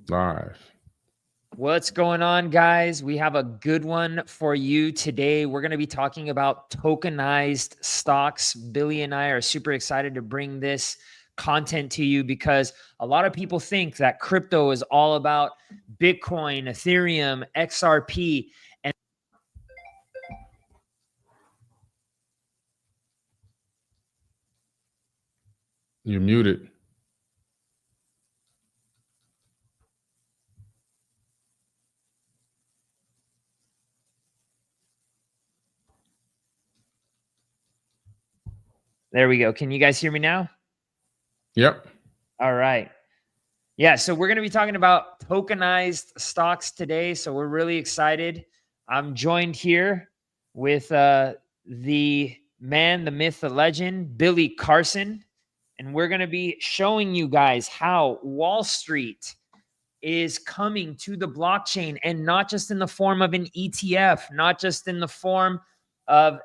Live. What's going on, guys? We have a good one for you today. We're going to be talking about tokenized stocks. Billy and I are super excited to bring this content to you because a lot of people think that crypto is all about Bitcoin, Ethereum, XRP, and You're muted. there we go. Can you guys hear me now? Yep. All right. Yeah, so we're going to be talking about tokenized stocks today. So we're really excited. I'm joined here with the man, the myth, the legend, Billy Carson. And we're going to be showing you guys how Wall Street is coming to the blockchain, and not just in the form of an ETF, not just in the form of,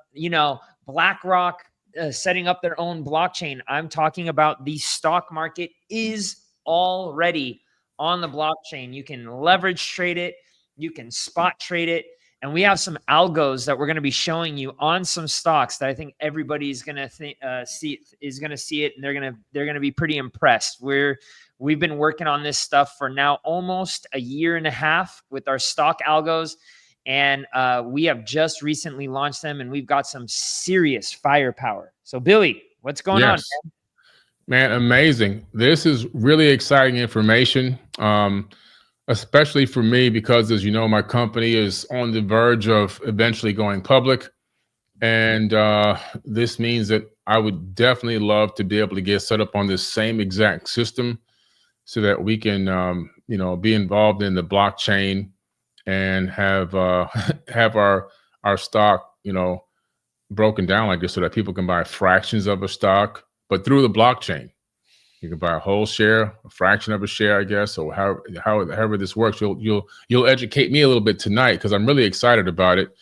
BlackRock setting up their own blockchain. I'm talking about the stock market is already on the blockchain. You can leverage trade it, you can spot trade it, and we have some algos that we're going to be showing you on some stocks that I think everybody's going to see it, and they're going to be pretty impressed. We've been working on this stuff for now almost a year and a half with our stock algos, and we have just recently launched them, and we've got some serious firepower. So, Billy, what's going on, Yes. Man, amazing. This is really exciting information, especially for me because, as you know, my company is on the verge of eventually going public. And this means that I would definitely love to be able to get set up on this same exact system so that we can, be involved in the blockchain and have have our stock, broken down like this so that people can buy fractions of a stock, but through the blockchain. You can buy a whole share, a fraction of a share, I guess, or however this works. You'll educate me a little bit tonight because I'm really excited about it.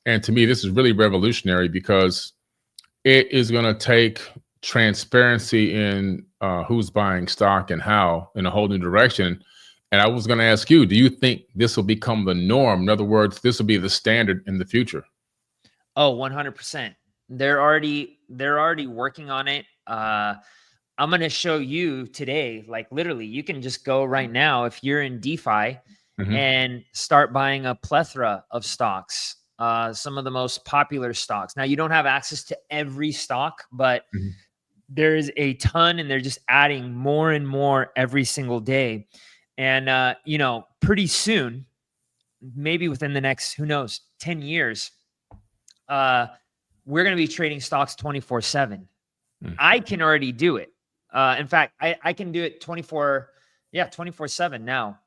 And to me, this is really revolutionary because it is going to take transparency in who's buying stock and how in a whole new direction. And I was going to ask you, do you think this will become the norm? In other words, this will be the standard in the future? Oh, 100%. They're already working on it. I'm going to show you today, like literally, you can just go right now if you're in DeFi and start buying a plethora of stocks, some of the most popular stocks. Now, you don't have access to every stock, but there's a ton, and they're just adding more and more every single day. And, pretty soon, maybe within the next, who knows, 10 years, we're going to be trading stocks 24/7. I can already do it. In fact, I can do it 24/7 now.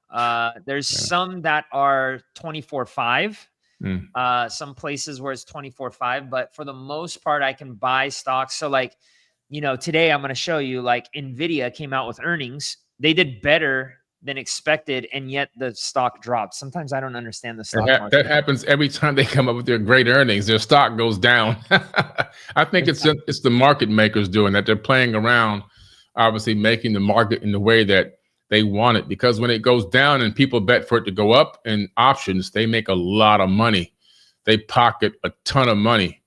There's some that are 24/5. Some places where it's 24/5, but for the most part, I can buy stocks. So like, today I'm going to show you, like, Nvidia came out with earnings. They did better than expected, and yet the stock dropped. Sometimes I don't understand the stock market. That happens every time they come up with their great earnings. Their stock goes down. I think it's the market makers doing that. They're playing around, obviously making the market in the way that they want it. Because when it goes down and people bet for it to go up in options, they make a lot of money. They pocket a ton of money,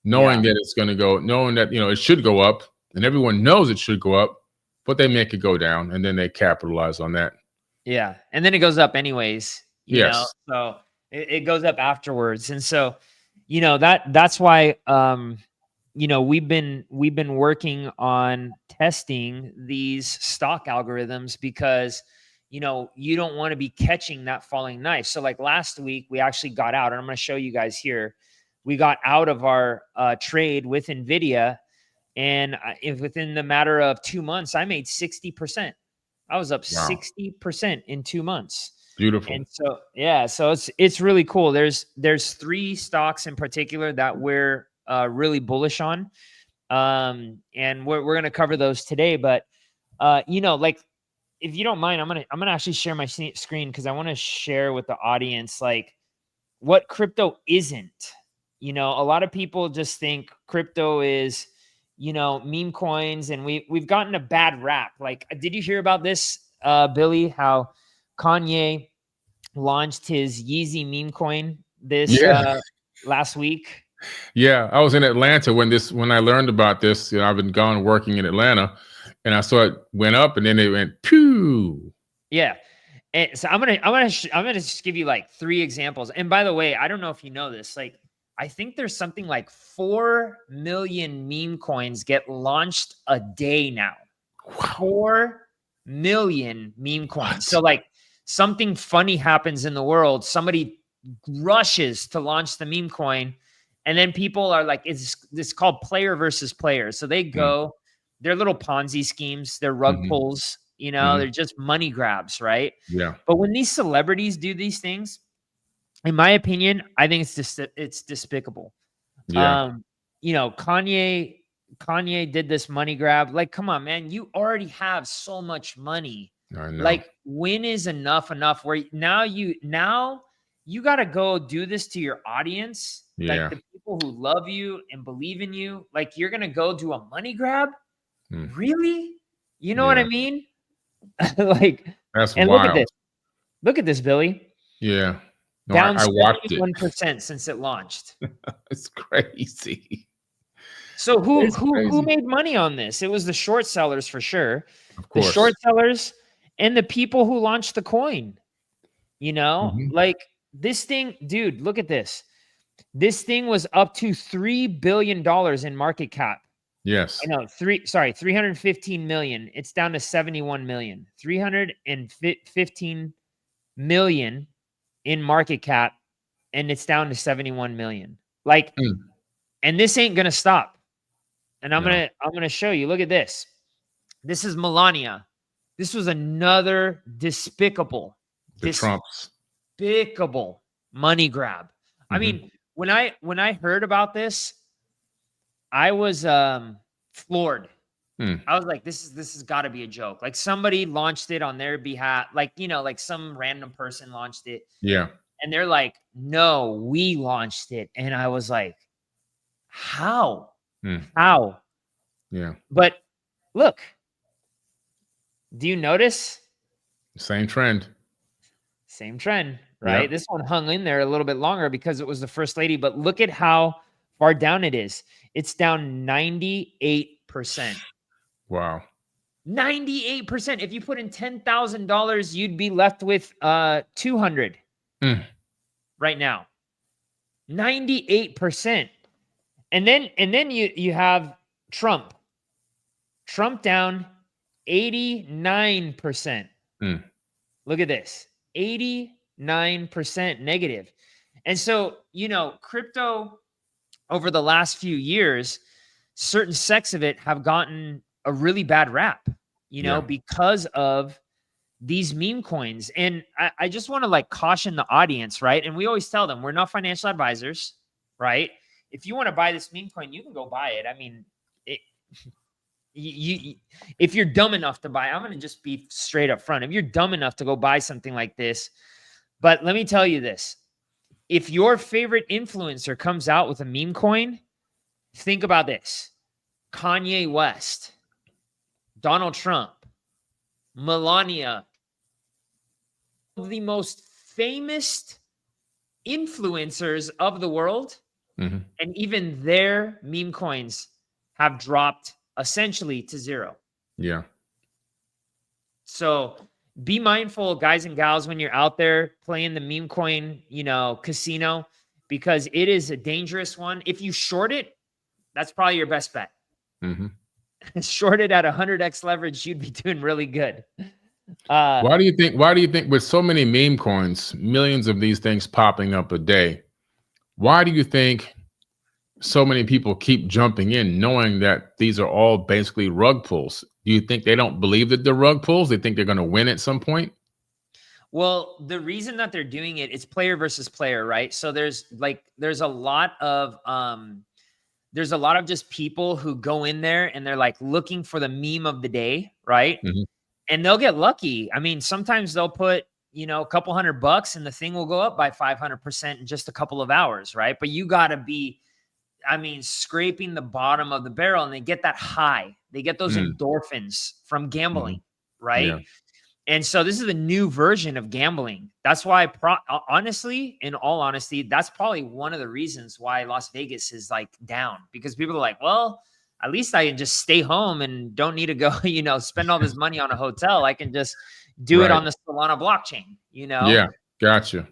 knowing that it's going to go, knowing that it should go up, and everyone knows it should go up, but they make it go down, and then they capitalize on that. Yeah, and then it goes up anyways. You know, so it goes up afterwards. And so, that's why, we've been working on testing these stock algorithms because, you don't want to be catching that falling knife. So like last week, we actually got out, and I'm going to show you guys here. We got out of our trade with Nvidia, and within the matter of 2 months, I made 60%. I was up 60% in 2 months. Beautiful. And so, so it's really cool. There's 3 stocks in particular that we're really bullish on. And we're going to cover those today, but like, if you don't mind, I'm going to actually share my screen because I want to share with the audience like what crypto isn't. A lot of people just think crypto is meme coins, and we've gotten a bad rap. Like, did you hear about this, Billy? How Kanye launched his Yeezy meme coin this Yeah. last week. Yeah. I was in Atlanta when I learned about this. I've been gone working in Atlanta, and I saw it went up, and then it went pew. Yeah. And so I'm gonna just give you like 3 examples. And by the way, I don't know if you know this, like I think there's something like 4 million meme coins get launched a day now. Wow. 4 million meme coins. What? So like something funny happens in the world, somebody rushes to launch the meme coin, and then people are like, it's called player versus player. So they go, they're little Ponzi schemes, they're rug pulls, they're just money grabs, right? Yeah. But when these celebrities do these things, in my opinion, I think it's despicable. Yeah. Kanye did this money grab. Like, come on, man, you already have so much money. I know. Like, when is enough where now you got to go do this to your audience, Yeah. like the people who love you and believe in you. Like, you're going to go do a money grab? Really? You know what I mean? Like, That's and wild. Look at this, Billy. Yeah. No, Down I watched it. 71% since it launched. It's crazy. So who crazy. made money on this? It was the short sellers for sure. Of The course. short sellers and the people who launched the coin. Like this thing, dude, look at this. This thing was up to $3 billion in market cap. Yes. I know, 315 million. It's down to 71 million. 315 million in market cap, and it's down to 71 million. Like, and this ain't gonna stop. And I'm gonna show you. Look at this. This is Melania. This was another despicable money grab. I mean, when I heard about this, I was floored. I was like, this has got to be a joke. Like somebody launched it on their behalf, like like some random person launched it. Yeah. And they're like, no, we launched it. And I was like, how? How? Yeah. But look, do you notice? Same trend. Same trend, right? Yep. This one hung in there a little bit longer because it was the first lady, but look at how far down it is. It's down 98%. Wow. 98%. If you put in $10,000, you'd be left with 200 right now. 98%. And then you have Trump. Trump down 89%. Look at this. 89% negative. And so, crypto over the last few years, certain sects of it have gotten a really bad rap, because of these meme coins. And I just want to like caution the audience, right? And we always tell them we're not financial advisors, right? If you want to buy this meme coin, you can go buy it. I mean, if you're dumb enough to buy, I'm going to just be straight up front. If you're dumb enough to go buy something like this, but let me tell you this. If your favorite influencer comes out with a meme coin, think about this. Kanye West, Donald Trump, Melania, the most famous influencers of the world, and even their meme coins have dropped essentially to zero. Yeah. So be mindful, guys and gals, when you're out there playing the meme coin, casino, because it is a dangerous one. If you short it, that's probably your best bet. Short it at 100x leverage, you'd be doing really good. Why do you think with so many meme coins, millions of these things popping up a day, why do you think so many people keep jumping in knowing that these are all basically rug pulls? Do you think they don't believe that they're rug pulls? They think they're going to win at some point? Well, the reason that they're doing it is player versus player, right? So there's a lot of just people who go in there and they're like looking for the meme of the day, right? And they'll get lucky. I mean, sometimes they'll put, a couple $100 and the thing will go up by 500% in just a couple of hours, right? But you got to be, scraping the bottom of the barrel, and they get that high. They get those endorphins from gambling, right? Yeah. And so this is a new version of gambling. That's why, honestly, in all honesty, that's probably one of the reasons why Las Vegas is like down, because people are like, well, at least I can just stay home and don't need to go, spend all this money on a hotel. I can just do it Right. on the Solana blockchain, Yeah. Gotcha.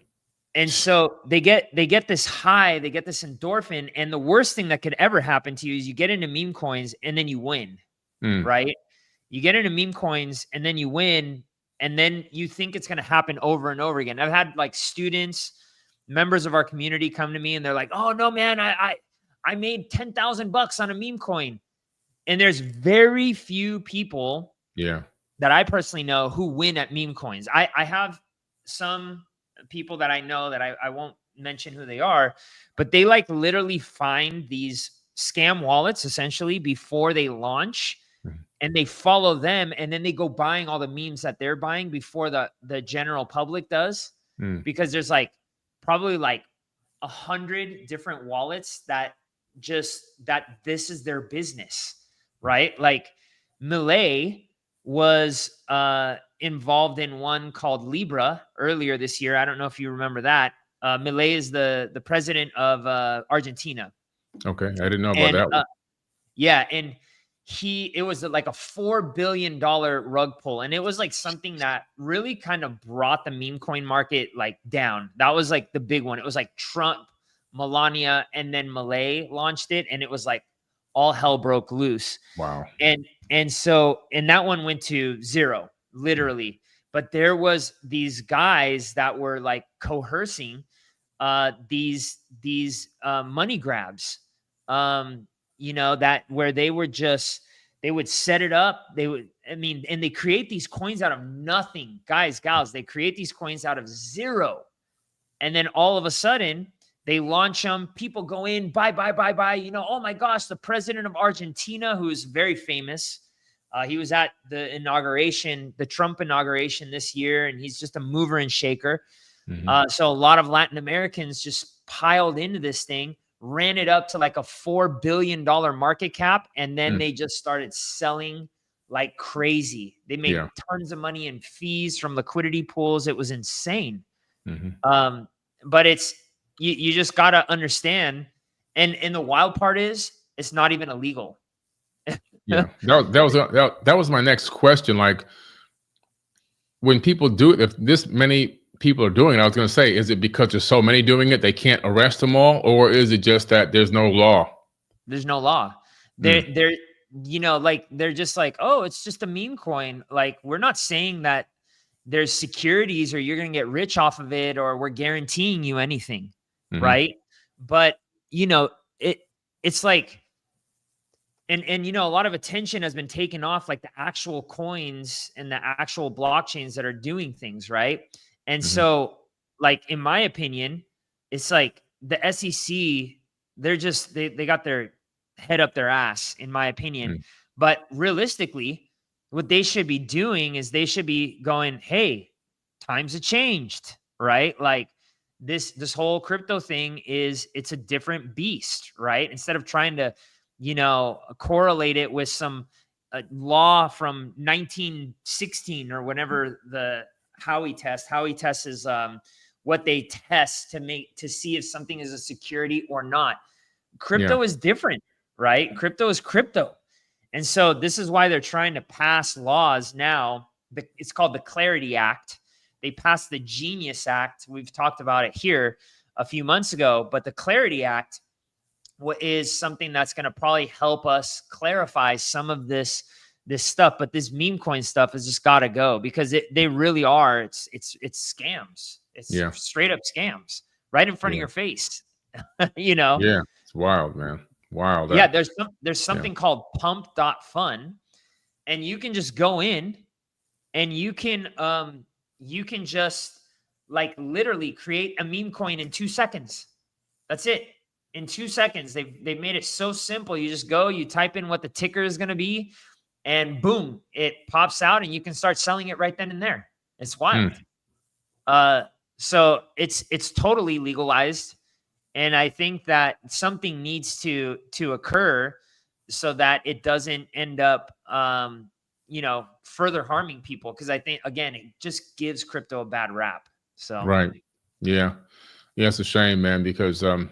And so they get this high, they get this endorphin. And the worst thing that could ever happen to you is you get into meme coins and then you win, right? You get into meme coins and then you win, and then you think it's going to happen over and over again. I've had like students, members of our community come to me and they're like, oh no, man, I made $10,000 on a meme coin. And there's very few people that I personally know who win at meme coins. I have some people that I know that I won't mention who they are, but they like literally find these scam wallets essentially before they launch, and they follow them, and then they go buying all the memes that they're buying before the general public does, because there's like probably like 100 different wallets that this is their business, right? Like Millet was involved in one called Libra earlier this year. I don't know if you remember that. Millet is the president of Argentina. Okay, I didn't know about that one. Yeah, and it was like a $4 billion rug pull, and it was like something that really kind of brought the meme coin market like down. That was like the big one. It was like Trump, Melania, and then Millet launched it, and it was like all hell broke loose. Wow. And so that one went to zero, literally. But there was these guys that were like coercing these money grabs, that where they would set it up. And they create these coins out of nothing, guys, gals. They create these coins out of zero. And then all of a sudden they launch them. People go in, buy. Oh my gosh, the president of Argentina, who is very famous. He was at the Trump inauguration this year, and he's just a mover and shaker. So a lot of Latin Americans just piled into this thing, ran it up to like a $4 billion market cap, and then they just started selling like crazy. They made tons of money in fees from liquidity pools. It was insane. But you just got to understand. And the wild part is it's not even illegal. Yeah, that was my next question. Like, when people do it, if this many people are doing it, I was going to say, is it because there's so many doing it they can't arrest them all, or is it just that there's no law? There's no law. They're like they're just like, oh, it's just a meme coin. Like, we're not saying that there's securities or you're going to get rich off of it, or we're guaranteeing you anything, right? But it's like. And a lot of attention has been taken off like the actual coins and the actual blockchains that are doing things, right? And so, like, in my opinion, it's like the SEC, they got their head up their ass, in my opinion. But realistically, what they should be doing is they should be going, hey, times have changed, right? Like this whole crypto thing it's a different beast, right? Instead of trying to correlate it with some law from 1916 or whenever the Howey test. Howey test is what they test to see if something is a security or not. Crypto is different, right? Crypto is crypto. And so this is why they're trying to pass laws now. It's called the Clarity Act. They passed the Genius Act. We've talked about it here a few months ago, but the Clarity Act is something that's going to probably help us clarify some of this stuff. But this meme coin stuff has just got to go, because they really are. It's scams. It's straight up scams right in front of your face. Yeah, it's wild, man. Wild. Yeah, there's something called pump.fun, and you can just go in and you can just like literally create a meme coin in 2 seconds. That's it. In 2 seconds, they've made it so simple. You just go, you type in what the ticker is going to be, and boom, it pops out, and you can start selling it right then and there. It's wild. So it's totally legalized, and I think that something needs to occur so that it doesn't end up, further harming people. Cause I think, again, it just gives crypto a bad rap. So, Right. Yeah. Yeah. It's a shame, man, because I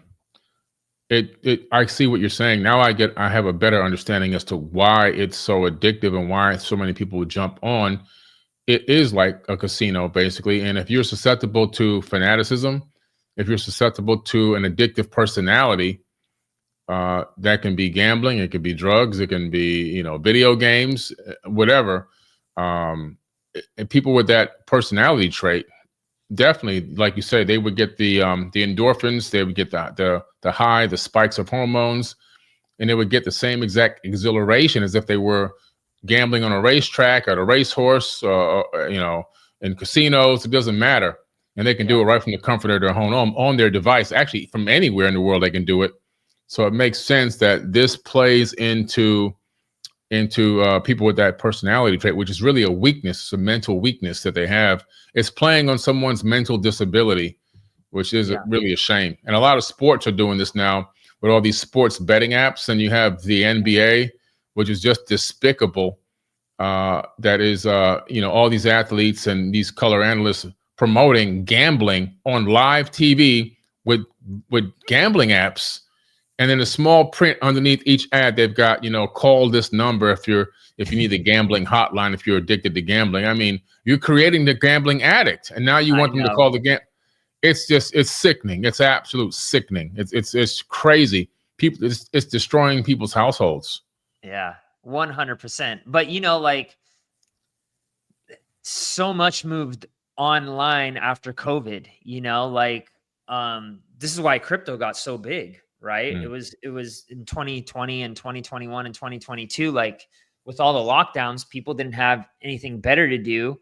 see what you're saying. Now I have a better understanding as to why it's so addictive and why so many people would jump on. It is like a casino, basically. And if you're susceptible to fanaticism, if you're susceptible to an addictive personality, that can be gambling, it could be drugs, it can be, video games, whatever. And people with that personality trait, definitely, like you said, they would get the endorphins, they would get the high, the spikes of hormones, and they would get the same exact exhilaration as if they were gambling on a racetrack or a racehorse, in casinos. It doesn't matter, and they can do it right from the comfort of their home on their device. Actually, from anywhere in the world, they can do it. So it makes sense that this plays into people with that personality trait, which is really a weakness, a mental weakness that they have. It's playing on someone's mental disability, which is really a shame. And a lot of sports are doing this now with all these sports betting apps. And you have the NBA, which is just despicable. That is, all these athletes and these color analysts promoting gambling on live TV with gambling apps. And then a small print underneath each ad, they've got, call this number if you need the gambling hotline, if you're addicted to gambling. I mean, you're creating the gambling addict, and now you want them to call the it's sickening. It's absolute sickening. It's crazy. People, it's destroying people's households. Yeah, 100%. But so much moved online after COVID, this is why crypto got so big. Right. It was in 2020 and 2021 and 2022, with all the lockdowns, people didn't have anything better to do.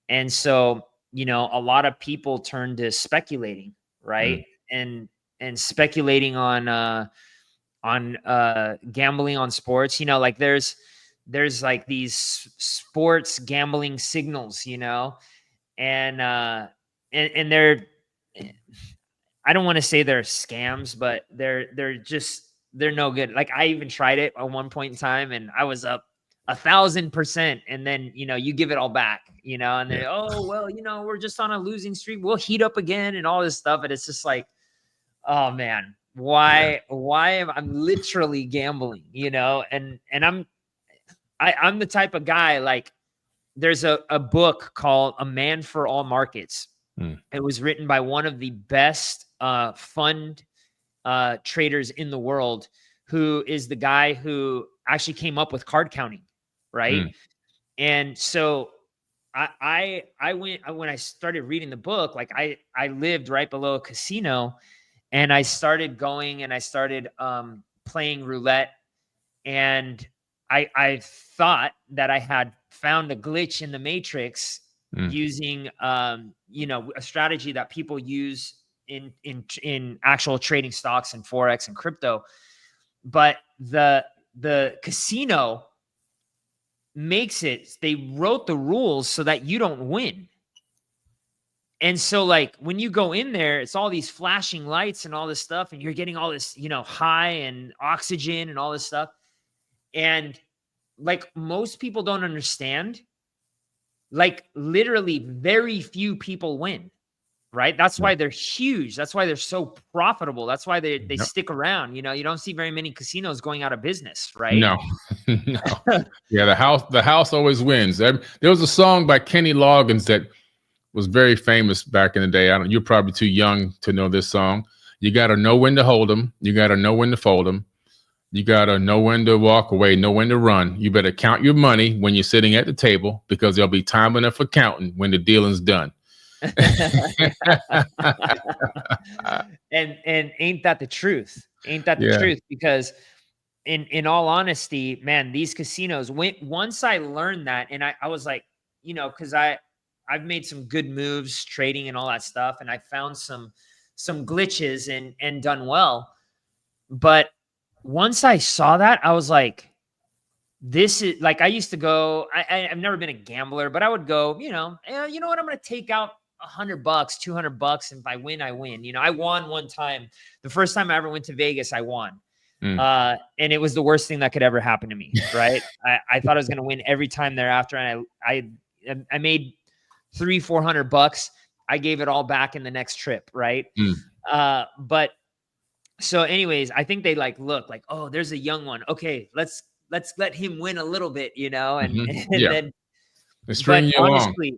And so, a lot of people turned to speculating, right. And speculating on gambling on sports, there's these sports gambling signals, and they're, I don't want to say they're scams, but they're no good. I even tried it at one point in time, and I was up 1,000%, and then you give it all back, and they we're just on a losing streak. We'll heat up again and all this stuff, and it's just like, oh man, why am I'm literally gambling, and I'm the type of guy, there's a book called A Man for All Markets. It was written by one of the best fund traders in the world, who is the guy who actually came up with card counting, right? And so I went, when I started reading the book, I lived right below a casino, and I started going and I started playing roulette, and I thought that I had found a glitch in the matrix using a strategy that people use in actual trading stocks and Forex and crypto. But the casino makes it, they wrote the rules so that you don't win. And so when you go in there, it's all these flashing lights and all this stuff, and you're getting all this, high and oxygen and all this stuff. And most people don't understand, literally very few people win, right? That's why they're huge. That's why they're so profitable. That's why they stick around. You don't see very many casinos going out of business, right? No, no. Yeah, the house always wins. There was a song by Kenny Loggins that was very famous back in the day. You're probably too young to know this song. You got to know when to hold them. You got to know when to fold them. You got to know when to walk away, know when to run. You better count your money when you're sitting at the table, because there'll be time enough for counting when the dealing's done. and ain't that the truth? Ain't that the truth? Because in all honesty, man, these casinos, once I learned that, and I was like, because I've made some good moves trading and all that stuff, and I found some glitches and done well. But once I saw that, I was like, this is I used to go, I've never been a gambler, but I would go, you know what, I'm going to take out $100, $200. And if I win, I win. I won one time. The first time I ever went to Vegas, I won. Mm. And it was the worst thing that could ever happen to me. Right. I thought I was going to win every time thereafter. And I made $300-400. I gave it all back in the next trip. Right. Mm. But so anyways, I think they like, look like, oh, there's a young one. Okay. Let's let him win a little bit, you know? And, Mm-hmm. and Yeah. then, They but string you along. honestly,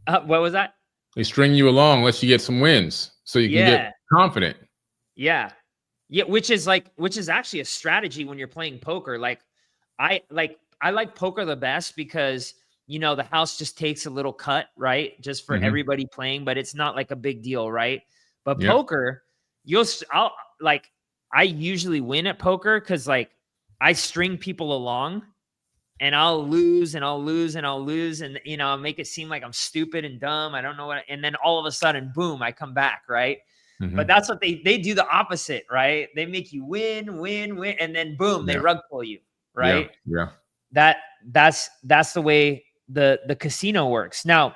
what was that? They string you along, let you get some wins so you can get confident. Yeah. Yeah. Which is actually a strategy when you're playing poker. Like I like poker the best because, you know, the house just takes a little cut, right? Just for everybody playing, but it's not like a big deal, right? But poker, I usually win at poker because like I string people along and I'll lose and I'll lose and I'll lose. And, you know, I'll make it seem like I'm stupid and dumb. I don't know what, and then all of a sudden, boom, I come back, right? But that's what they do the opposite, right? They make you win, and then boom, they rug pull you, right? Yeah. That's the way the casino works. Now,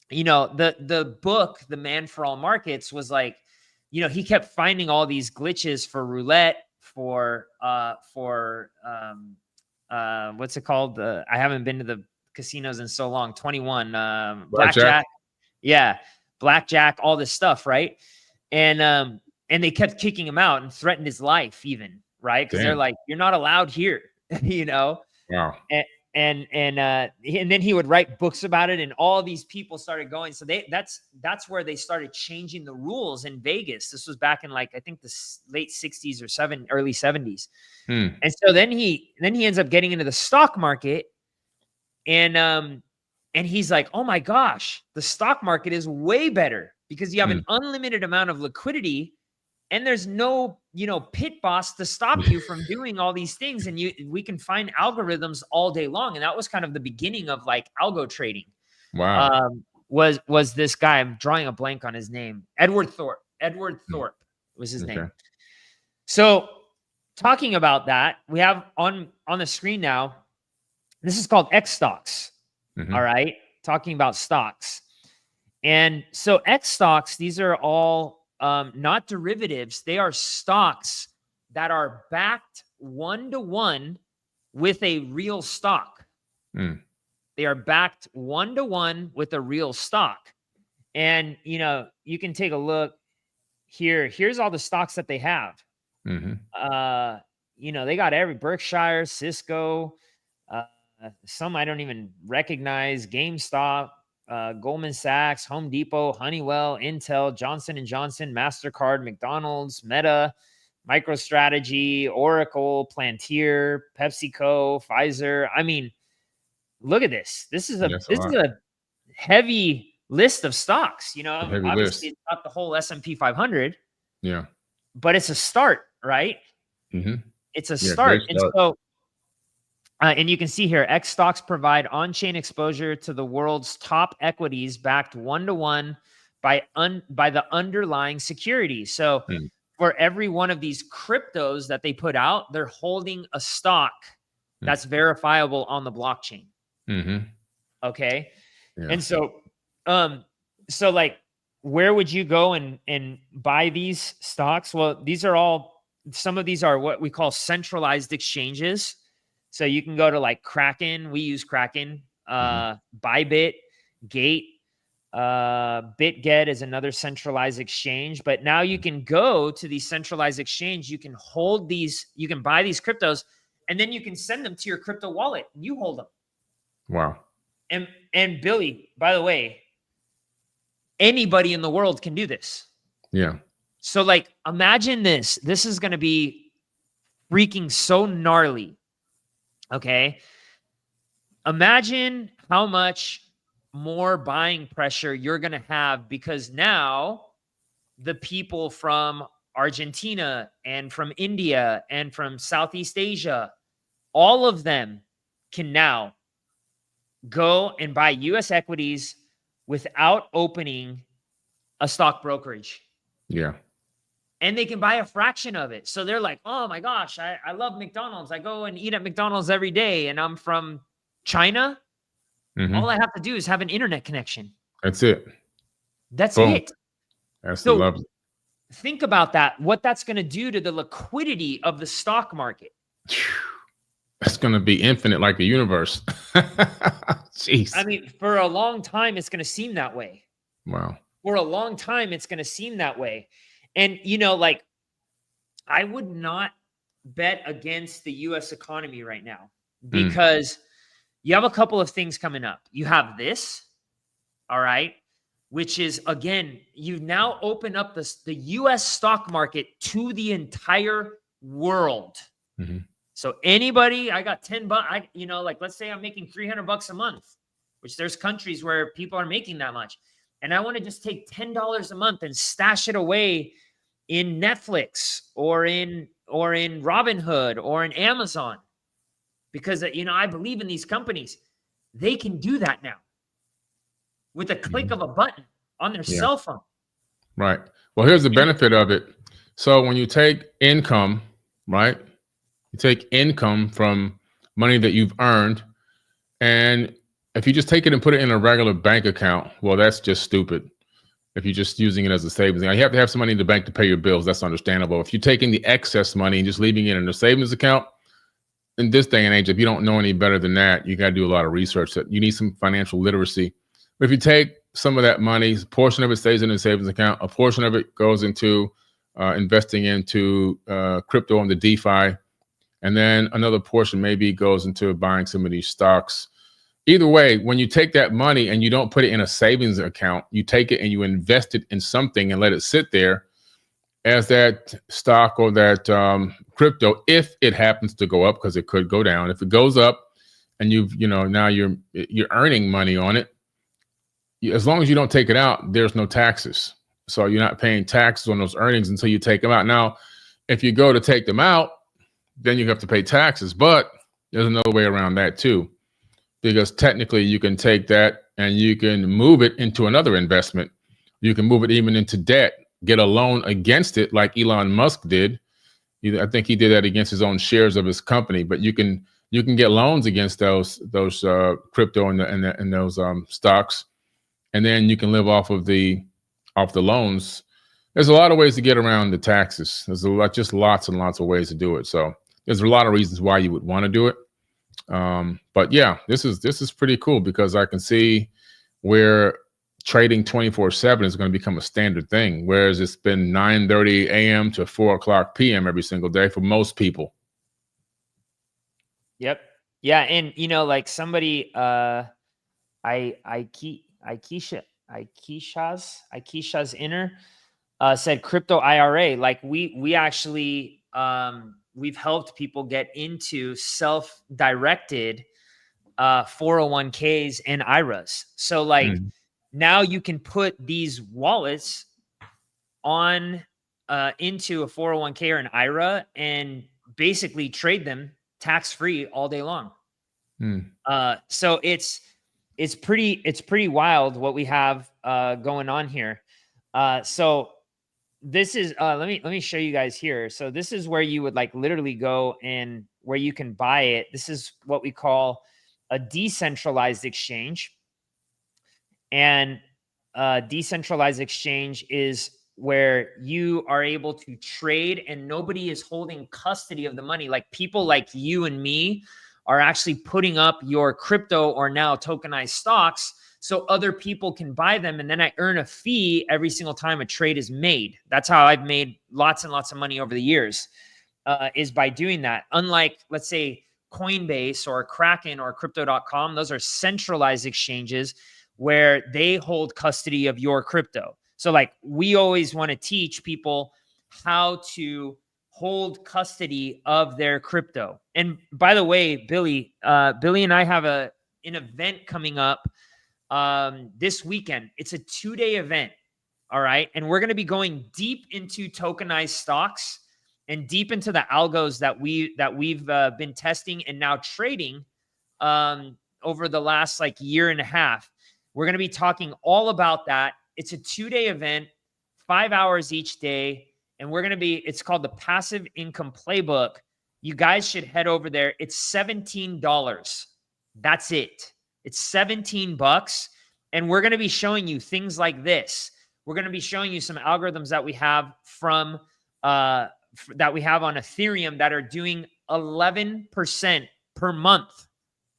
you know, the book, The Man for All Markets, was like, you know, he kept finding all these glitches for roulette, for what's it called? I haven't been to the casinos in so long. 21, blackjack. Yeah, blackjack, all this stuff, right? And they kept kicking him out and threatened his life even, right? Because they're like, you're not allowed here, you know? Wow. And then he would write books about it, and all these people started going. So that's where they started changing the rules in Vegas. This was back in like, I think the late 60s or early 70s. And so then he ends up getting into the stock market, and he's like, oh my gosh, the stock market is way better because you have an unlimited amount of liquidity. And there's no, you know, pit boss to stop you from doing all these things. And we can find algorithms all day long. And that was kind of the beginning of like algo trading. Wow. Was this guy, I'm drawing a blank on his name. Edward Thorpe was his name. So talking about that, we have on the screen now, this is called X stocks. All right. Talking about stocks. And so X stocks, these are all not derivatives. They are stocks that are backed 1-to-1 with a real stock. They are backed 1-to-1 with a real stock. And, you know, you can take a look here. Here's all the stocks that they have. You know, they got every Berkshire, Cisco, some I don't even recognize, GameStop, Goldman Sachs, Home Depot, Honeywell, Intel, Johnson & Johnson, MasterCard, McDonald's, Meta, MicroStrategy, Oracle, Palantir, PepsiCo, Pfizer. I mean, look at this. This is a heavy list of stocks. You know, obviously it's not the whole S&P 500. Yeah. But it's a start, right? It's a start. And so and you can see here, X stocks provide on-chain exposure to the world's top equities backed 1-to-1 by the underlying security. So for every one of these cryptos that they put out, they're holding a stock that's verifiable on the blockchain. Okay. Yeah. And so, so like, where would you go and buy these stocks? Well, some of these are what we call centralized exchanges. So you can go to like Kraken. We use Kraken, Bybit, Gate, BitGet is another centralized exchange. But now you can go to these centralized exchange. You can hold these, you can buy these cryptos, and then you can send them to your crypto wallet and you hold them. Wow. And Billy, by the way, anybody in the world can do this. Yeah. So like, imagine this. This is going to be freaking so gnarly. Okay. Imagine how much more buying pressure you're going to have, because now the people from Argentina and from India and from Southeast Asia, all of them can now go and buy US equities without opening a stock brokerage. Yeah. And they can buy a fraction of it. So they're like, oh my gosh, I love McDonald's. I go and eat at McDonald's every day, and I'm from China. All I have to do is have an internet connection. That's it. That's Boom. it. That's so lovely. think about that, what that's going to do to the liquidity of the stock market. That's going to be infinite, like the universe. Jeez. I mean, for a long time, it's going to seem that way. Wow. For a long time, it's going to seem that way. And, like, I would not bet against the US economy right now, because you have a couple of things coming up. You have this, all right, which is, again, you've now opened up the US stock market to the entire world. So anybody, I got $10, like, let's say I'm making $300 a month, which there's countries where people are making that much. And I want to just take $10 a month and stash it away in Netflix or in Robinhood or in Amazon, because, I believe in these companies. They can do that now with a click of a button on their cell phone. Right. Well, here's the benefit of it. So when you take income, right, you take income from money that you've earned, and if you just take it and put it in a regular bank account, well, that's just stupid. If you're just using it as a savings account, you have to have some money in the bank to pay your bills. That's understandable. If you're taking the excess money and just leaving it in a savings account, in this day and age, if you don't know any better than that, you got to do a lot of research. That you need some financial literacy. But if you take some of that money, a portion of it stays in a savings account, a portion of it goes into investing into crypto and the DeFi, and then another portion maybe goes into buying some of these stocks. Either way, when you take that money and you don't put it in a savings account, you take it and you invest it in something and let it sit there as that stock or that crypto, if it happens to go up, because it could go down. If it goes up and now you're earning money on it, as long as you don't take it out, there's no taxes. So you're not paying taxes on those earnings until you take them out. Now, if you go to take them out, then you have to pay taxes, but there's another way around that too, because technically you can take that and you can move it into another investment. You can move it even into debt, get a loan against it like Elon Musk did. I think he did that against his own shares of his company, but you can get loans against those crypto and those stocks, and then you can live off the loans. There's a lot of ways to get around the taxes. There's just lots and lots of ways to do it. So there's a lot of reasons why you would want to do it. But yeah, this is pretty cool, because I can see where trading 24/7 is going to become a standard thing, whereas it's been 9:30 a.m. to 4:00 p.m. every single day for most people. Yep. Yeah, and like somebody, Aisha's inner said crypto IRA. Like we actually we've helped people get into self-directed 401ks and IRAs. So like now you can put these wallets on into a 401k or an IRA and basically trade them tax-free all day long. So it's pretty wild what we have going on here. So this is let me show you guys here. So this is where you would like literally go and where you can buy it. This is what we call a decentralized exchange. And decentralized exchange is where you are able to trade and nobody is holding custody of the money. Like people like you and me are actually putting up your crypto or now tokenized stocks so other people can buy them. And then I earn a fee every single time a trade is made. That's how I've made lots and lots of money over the years, is by doing that. Unlike, let's say, Coinbase or Kraken or crypto.com, those are centralized exchanges where they hold custody of your crypto. So like we always want to teach people how to hold custody of their crypto. And by the way, Billy and I have an event coming up this weekend. It's a 2-day event. All right. And we're going to be going deep into tokenized stocks and deep into the algos that we've been testing and now trading over the last like year and a half. We're going to be talking all about that. It's a 2-day event, 5 hours each day. And it's called the Passive Income Playbook. You guys should head over there. It's $17. That's it. It's $17. And we're going to be showing you things like this, we're going to be showing you some algorithms that we have from that we have on Ethereum that are doing 11% per month.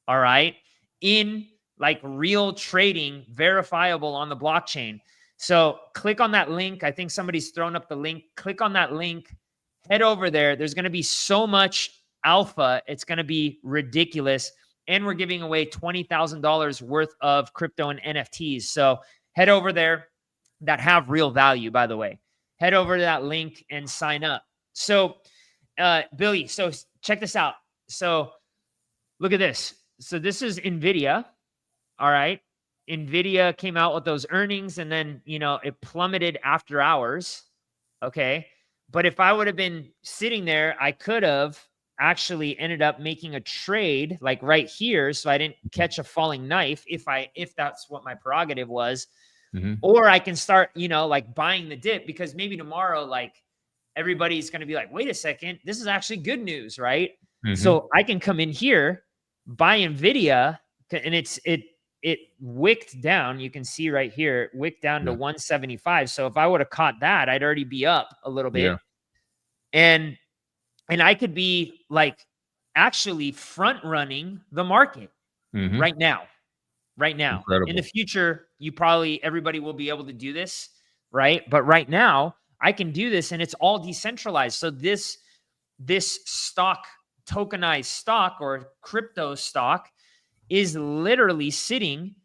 All right, in like real trading, verifiable on the blockchain. So click on that link. I think somebody's thrown up the link. Click on that link. Head over there. There's going to be so much alpha. It's going to be ridiculous. And we're giving away $20,000 worth of crypto and NFTs. So head over there, that have real value, by the way. Head over to that link and sign up. So, Billy, so check this out. So look at this. So this is NVIDIA. All right. NVIDIA came out with those earnings, and then, you know, it plummeted after hours. Okay. But if I would have been sitting there, I could have actually ended up making a trade like right here. So I didn't catch a falling knife if that's what my prerogative was. Or I can start, you know, like buying the dip, because maybe tomorrow, like everybody's going to be like, wait a second, this is actually good news, right? So I can come in here, buy NVIDIA, and it wicked down. You can see right here, it wicked down to 175. So if I would have caught that, I'd already be up a little bit. And I could be like actually front running the market right now. Incredible. In the future, everybody will be able to do this, right? But right now I can do this, and it's all decentralized. So this stock, tokenized stock or crypto stock, is literally sitting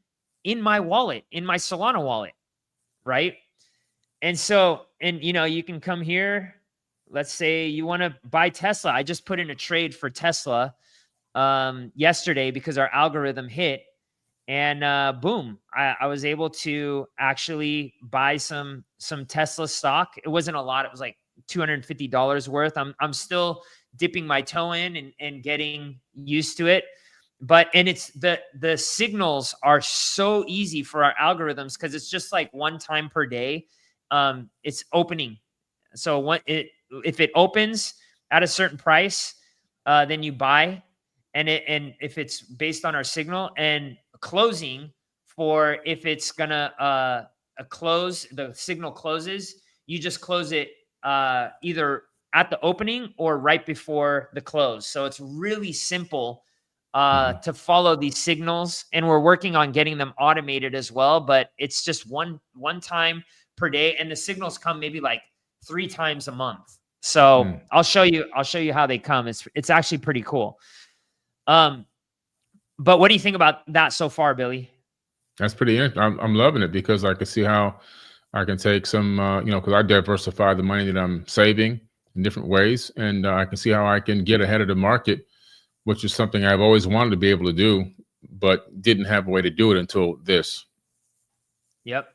in my wallet, in my Solana wallet, right? And so, and you know, you can come here. Let's say you want to buy Tesla. I just put in a trade for Tesla yesterday because our algorithm hit, and boom, I was able to actually buy some Tesla stock. It wasn't a lot. It was like $250 worth. I'm still dipping my toe in and getting used to it. And it's the signals are so easy for our algorithms because it's just like one time per day. It's opening. So if it opens at a certain price, then you buy, and if it's based on our signal, and closing for if it's gonna close, the signal closes, you just close it either at the opening or right before the close. So it's really simple to follow these signals, and we're working on getting them automated as well. But it's just one time per day, and the signals come maybe like 3 times a month. So I'll show you how they come. It's actually pretty cool. But what do you think about that so far, Billy? That's pretty interesting. I'm loving it because I can see how I can take some, because I diversify the money that I'm saving in different ways, and I can see how I can get ahead of the market, which is something I've always wanted to be able to do, but didn't have a way to do it until this. Yep.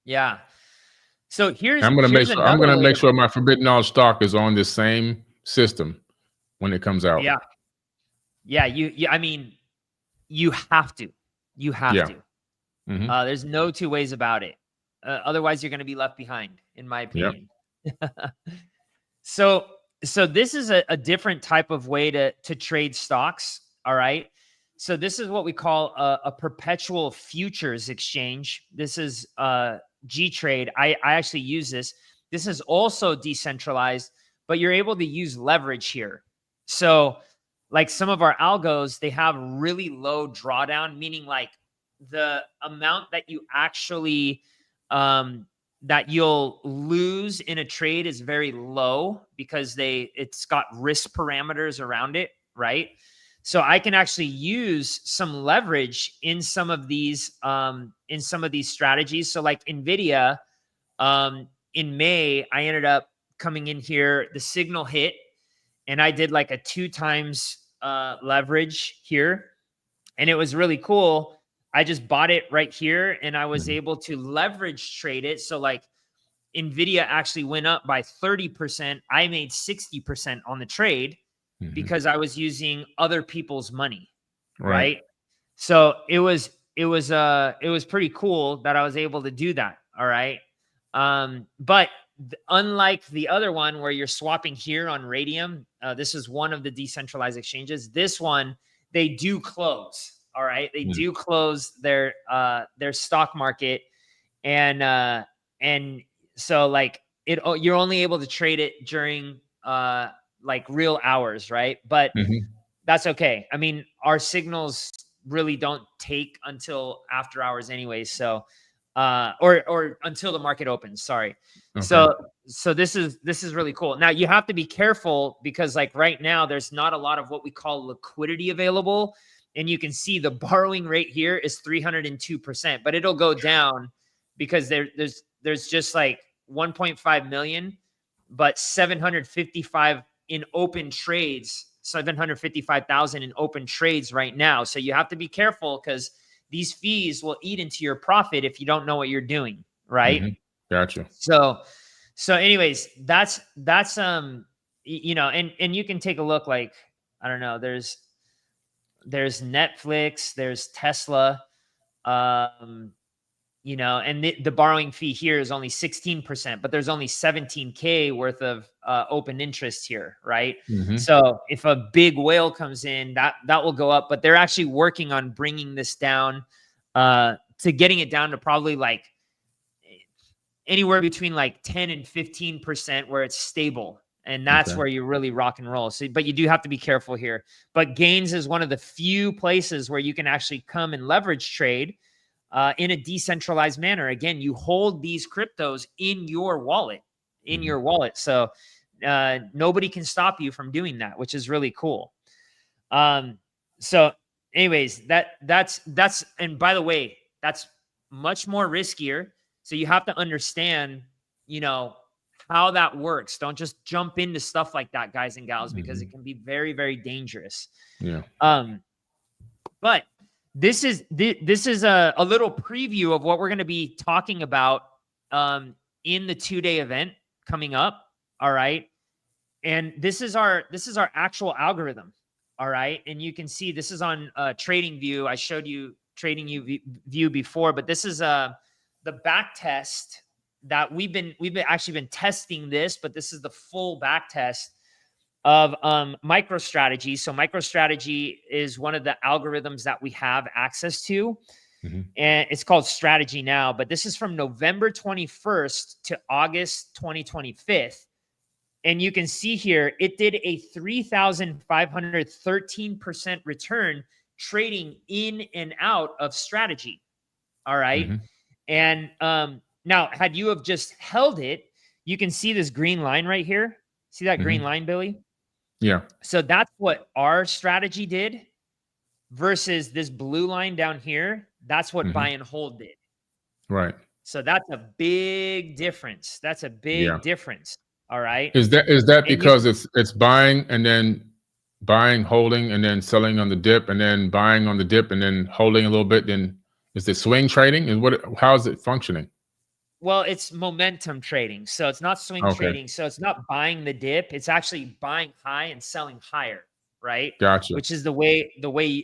Yeah. So I'm going to make sure my forbidden knowledge stock is on this same system when it comes out. Yeah. I mean, you have to. There's no two ways about it. Otherwise, you're going to be left behind, in my opinion. So this is a different type of way to trade stocks. All right. So this is what we call a perpetual futures exchange. This is G-Trade. I actually use this. This is also decentralized, but you're able to use leverage here. So like some of our algos, they have really low drawdown, meaning like the amount that you actually that you'll lose in a trade is very low because it's got risk parameters around it, right? So I can actually use some leverage in some of these strategies. So like NVIDIA, in May, I ended up coming in here, the signal hit, and I did like a 2 times leverage here, and it was really cool. I just bought it right here, and I was able to leverage trade it. So like NVIDIA actually went up by 30%. I made 60% on the trade because I was using other people's money. Right. So it was pretty cool that I was able to do that. All right. But unlike the other one where you're swapping here on Radium, this is one of the decentralized exchanges. This one, they do close. All right. They do close their stock market. And and so like you're only able to trade it during like real hours, right? But that's okay. I mean, our signals really don't take until after hours anyway. So, or until the market opens, sorry. Okay. So this is really cool. Now you have to be careful because like right now there's not a lot of what we call liquidity available. And you can see the borrowing rate here is 302%, but it'll go down because there's just like 1.5 million, but 755 in open trades, 755,000 in open trades right now. So you have to be careful because these fees will eat into your profit if you don't know what you're doing, right? Gotcha. So anyways, that's you know, and you can take a look, like, I don't know, there's Netflix, there's Tesla, you know, and the borrowing fee here is only 16%, but there's only 17K worth of open interest here, right? So if a big whale comes in, that will go up, but they're actually working on bringing this down to getting it down to probably like anywhere between like 10 and 15% where it's stable. And that's where you really rock and roll. So, but you do have to be careful here. But Gains is one of the few places where you can actually come and leverage trade in a decentralized manner. Again, you hold these cryptos in your wallet, So nobody can stop you from doing that, which is really cool. So anyways, that's, and by the way, that's much more riskier. So you have to understand, you know, how that works. Don't just jump into stuff like that, guys and gals, because it can be very, very dangerous. Yeah. But this is a little preview of what we're going to be talking about in the 2-day event coming up. All right. And this is our actual algorithm. All right. And you can see this is on TradingView. I showed you TradingView before, but this is the back test that we've actually been testing this, but this is the full back test of MicroStrategy. So MicroStrategy is one of the algorithms that we have access to, and it's called Strategy Now. But this is from November 21st to August 2025. And you can see here, it did a 3,513% return trading in and out of strategy. All right. And now, had you have just held it, you can see this green line right here. See that green line, Billy? Yeah. So that's what our strategy did versus this blue line down here. That's what buy and hold did. Right. So that's a big difference. That's a big difference. All right. Is that because it's buying and then buying, holding, and then selling on the dip, and then buying on the dip and then holding a little bit? Then is it swing trading? And how is it functioning? Well, it's momentum trading. So it's not swing trading. So it's not buying the dip. It's actually buying high and selling higher, right? Gotcha. Which is the way,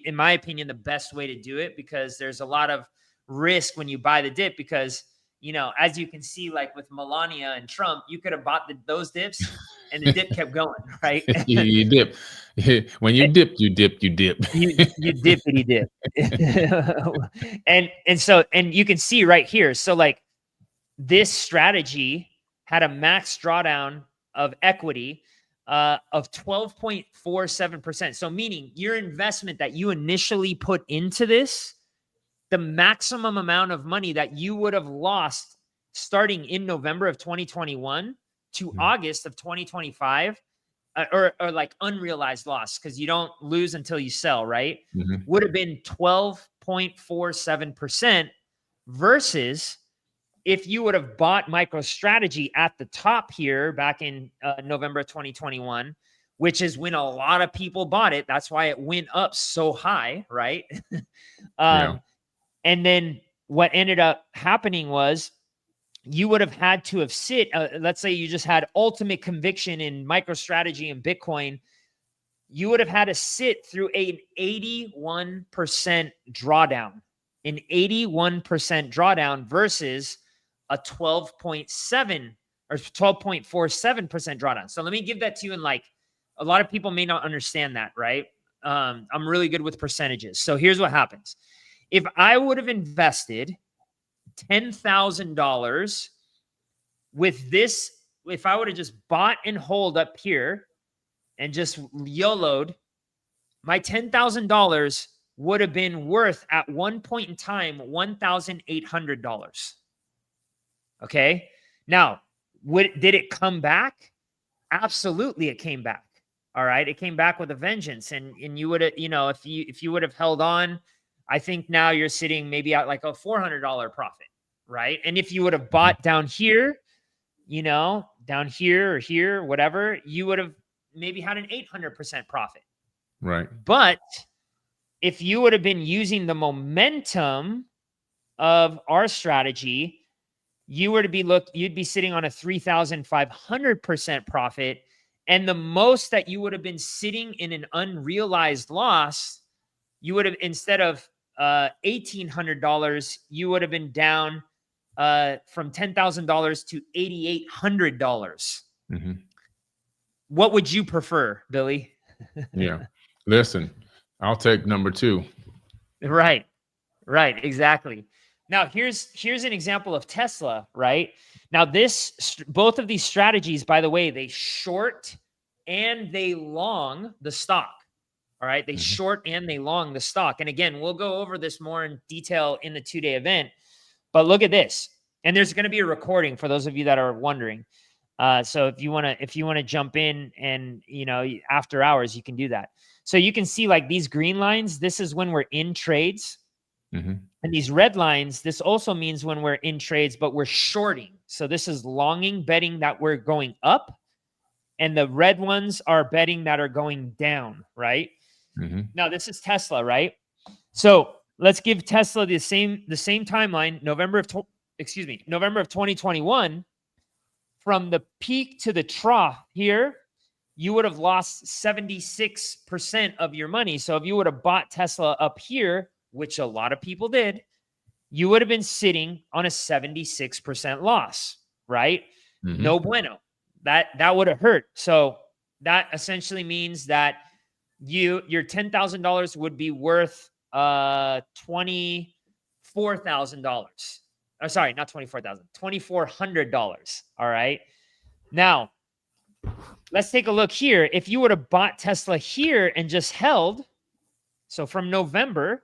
in my opinion, the best way to do it, because there's a lot of risk when you buy the dip, because, you know, as you can see, like with Melania and Trump, you could have bought those dips and the dip kept going, right? you dip. When you dip, you dip. you dippity dip. and you can see right here. So like, this strategy had a max drawdown of equity of 12.47%. So meaning your investment that you initially put into this, the maximum amount of money that you would have lost starting in November of 2021 to August of 2025, or like unrealized loss, because you don't lose until you sell, right? Would have been 12.47% versus if you would have bought MicroStrategy at the top here back in November 2021, which is when a lot of people bought it. That's why it went up so high, right? And then what ended up happening was you would have had to have let's say you just had ultimate conviction in MicroStrategy and Bitcoin. You would have had to sit through an 81% drawdown, versus a 12.7 or 12.47% drawdown. So let me give that to you in, like, a lot of people may not understand that, right? I'm really good with percentages. So here's what happens. If I would have invested $10,000 with this, if I would have just bought and hold up here and just YOLO'd, my $10,000 would have been worth at one point in time $1,800. Okay. Now, did it come back? Absolutely, it came back. All right, it came back with a vengeance, and you would have, if you would have held on, I think now you're sitting maybe at like a $400 profit, right? And if you would have bought down here, down here or here, whatever, you would have maybe had an 800% profit. Right. But if you would have been using the momentum of our strategy, you'd be sitting on a 3,500% profit. And the most that you would have been sitting in an unrealized loss, you would have, instead of $1,800, you would have been down from $10,000 to $8,800. Mm-hmm. What would you prefer, Billy? Yeah. Listen, I'll take number 2. Right. Exactly. Now, here's an example of Tesla, right? Now, both of these strategies, by the way, they short and they long the stock. All right. They short and they long the stock. And again, we'll go over this more in detail in the 2-day event. But look at this. And there's going to be a recording for those of you that are wondering. So if you want to jump in and, after hours, you can do that. So you can see like these green lines. This is when we're in trades. Mm-hmm. And these red lines, this also means when we're in trades, but we're shorting. So this is longing, betting that we're going up. And the red ones are betting that are going down, right? Mm-hmm. Now, this is Tesla, right? So let's give Tesla the same timeline, November of 2021. From the peak to the trough here, you would have lost 76% of your money. So if you would have bought Tesla up here, which a lot of people did, you would have been sitting on a 76% loss, right? Mm-hmm. No bueno. That would have hurt. So that essentially means that your $10,000 would be worth $24,000. Oh, sorry, not $24,000, $2,400. All right. Now, let's take a look here. If you would have bought Tesla here and just held, so from November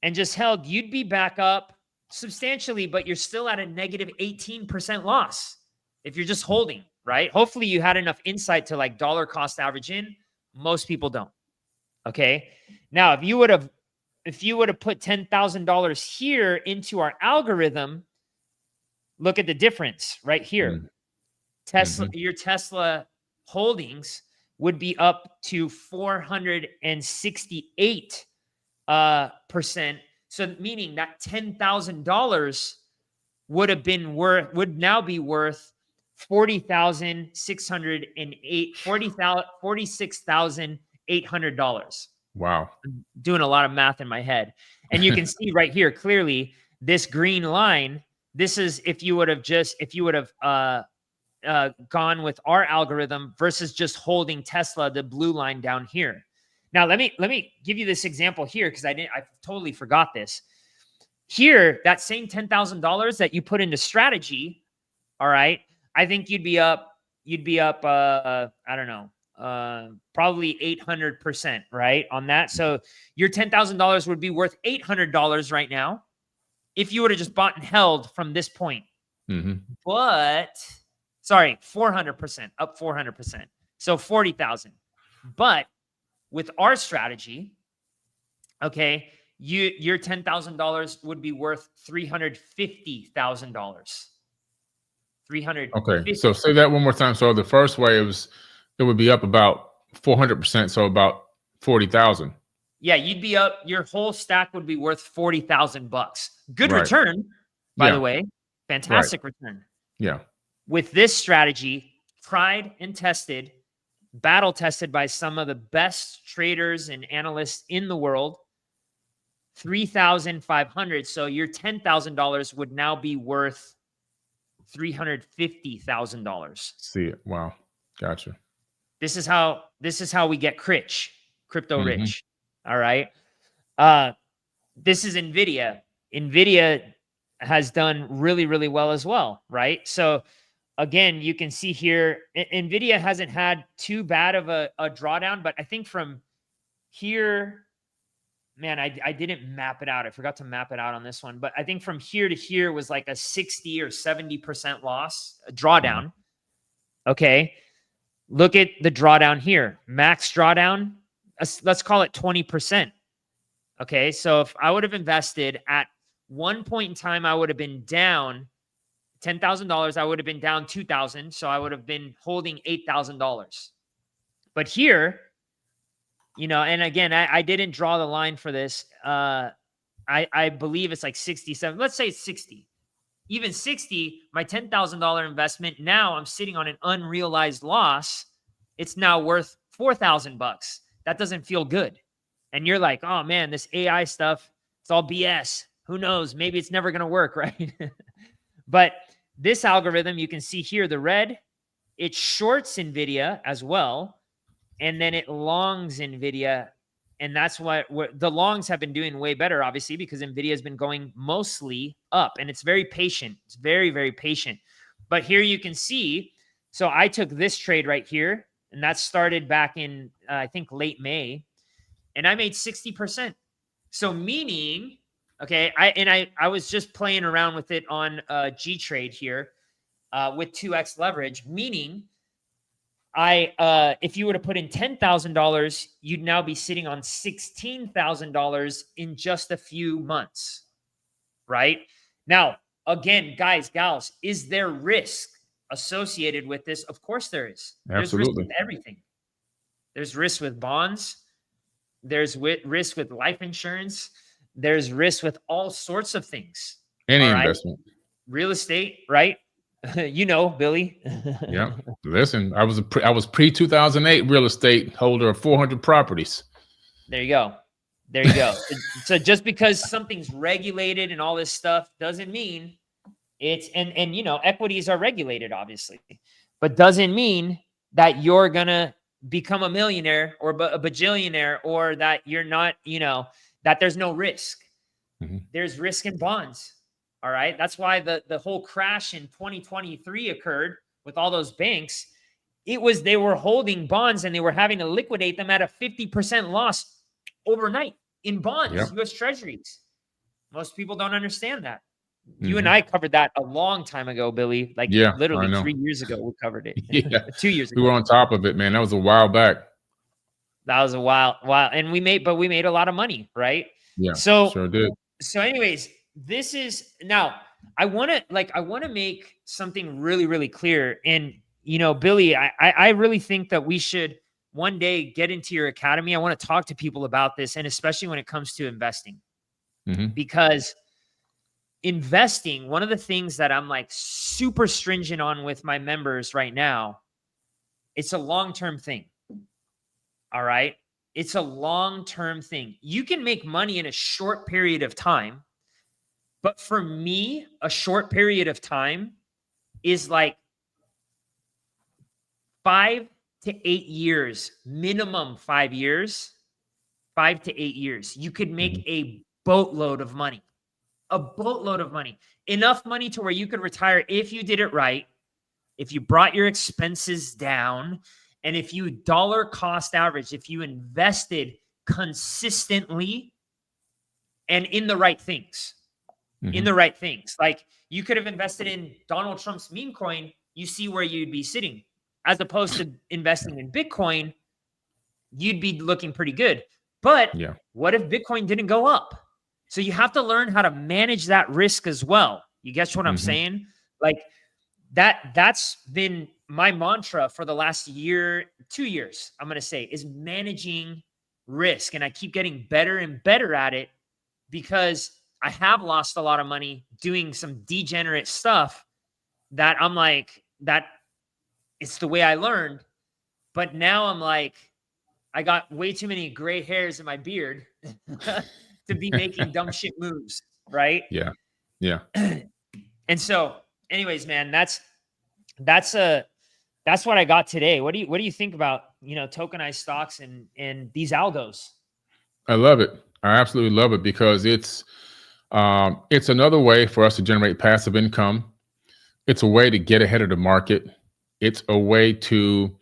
and just held, you'd be back up substantially, but you're still at a negative 18% loss if you're just holding, right? Hopefully you had enough insight to like dollar cost average in. Most people don't. Okay. Now, if you would have put $10,000 here into our algorithm, look at the difference right here. Mm-hmm. Your Tesla holdings would be up to 468%. So meaning that $10,000 would now be worth $46,800. Wow. I'm doing a lot of math in my head. And you can see right here clearly this green line. This is if you would have gone with our algorithm versus just holding Tesla, the blue line down here. Now, let me give you this example here because I totally forgot this. Here, that same $10,000 that you put into strategy, all right, I think you'd be up, I don't know, probably 800%, right, on that. So your $10,000 would be worth $800 right now if you would have just bought and held from this point. Mm-hmm. But, sorry, 400%, up 400%. So 40,000. But with our strategy, okay, your $10,000 would be worth $350,000. Okay, so say that one more time. So the first way it would be up about 400%, so about 40,000. Yeah, you'd be up. Your whole stack would be worth $40,000. Good Right. return, by the way. Fantastic return. Yeah. With this strategy, tried and tested, battle tested by some of the best traders and analysts in the world, 3,500. So your $10,000 would now be worth $350,000. See it. Wow. Gotcha. This is how we get crypto rich. All right. This is NVIDIA. NVIDIA has done really, really well as well, right? So again, you can see here, NVIDIA hasn't had too bad of a drawdown, but I think from here, man, I didn't map it out. I forgot to map it out on this one, but I think from here to here was like a 60 or 70% loss, a drawdown. Okay. Look at the drawdown here. Max drawdown, let's call it 20%. Okay. So if I would have invested at one point in time, I would have been down $10,000. I would have been down $2,000. So I would have been holding $8,000. But here, you know, and again, I didn't draw the line for this. I believe it's like 67. Let's say it's 60. Even 60, my $10,000 investment, now I'm sitting on an unrealized loss. It's now worth $4,000. That doesn't feel good. And you're like, oh man, this AI stuff, it's all BS. Who knows? Maybe it's never going to work, right? But this algorithm, you can see here, the red, it shorts NVIDIA as well. And then it longs NVIDIA. And that's what the longs have been doing way better, obviously, because NVIDIA has been going mostly up. And it's very patient. It's very, very patient. But here you can see, so I took this trade right here, and that started back in, I think, late May. And I made 60%. So meaning, okay, I was just playing around with it on G-Trade here with 2x leverage, meaning if you were to put in $10,000, you'd now be sitting on $16,000 in just a few months, right? Now, again, guys, gals, is there risk associated with this? Of course there is. There's risk with everything. There's risk with bonds. There's risk with life insurance. There's risk with all sorts of things. Any investment. Real estate, right? You know, Billy. Yeah. Listen, I was pre-2008 real estate holder of 400 properties. There you go. There you go. So just because something's regulated and all this stuff doesn't mean it's, and you know, equities are regulated, obviously, but doesn't mean that you're going to become a millionaire or a bajillionaire, or that you're not, you know, that there's no risk. There's risk in bonds. All right. That's why the whole crash in 2023 occurred with all those banks. It was, they were holding bonds and they were having to liquidate them at a 50% loss overnight in bonds, US Treasuries. Most people don't understand that. You and I covered that a long time ago, Billy. Like literally 3 years ago, we covered it. 2 years ago. We were on top of it, man. That was a while back. That was a while. And we made a lot of money, right? Yeah. So sure did. So anyways, this is now I want to make something really, really clear. And, you know, Billy, I really think that we should one day get into your academy. I want to talk to people about this. And especially when it comes to investing, because investing, one of the things that I'm like super stringent on with my members right now, it's a long-term thing. All right. It's a long-term thing. You can make money in a short period of time. But for me, a short period of time is like 5 to 8 years, minimum 5 years, 5 to 8 years. You could make a boatload of money, enough money to where you could retire if you did it right, if you brought your expenses down, and if you dollar cost average, if you invested consistently and in the right things. In the right things. Like you could have invested in Donald Trump's meme coin, you see where you'd be sitting. As opposed to investing in Bitcoin, you'd be looking pretty good. But what if Bitcoin didn't go up? So you have to learn how to manage that risk as well. You guess what I'm saying? Like that's been my mantra for the last year, 2 years, I'm going to say, is managing risk. And I keep getting better and better at it because I have lost a lot of money doing some degenerate stuff that I'm like, that it's the way I learned. But now I'm like, I got way too many gray hairs in my beard to be making dumb shit moves. Right. Yeah. Yeah. And so anyways, man, that's what I got today. What do you think about, you know, tokenized stocks and these algos? I love it. I absolutely love it because it's another way for us to generate passive income. It's a way to get ahead of the market. It's a way to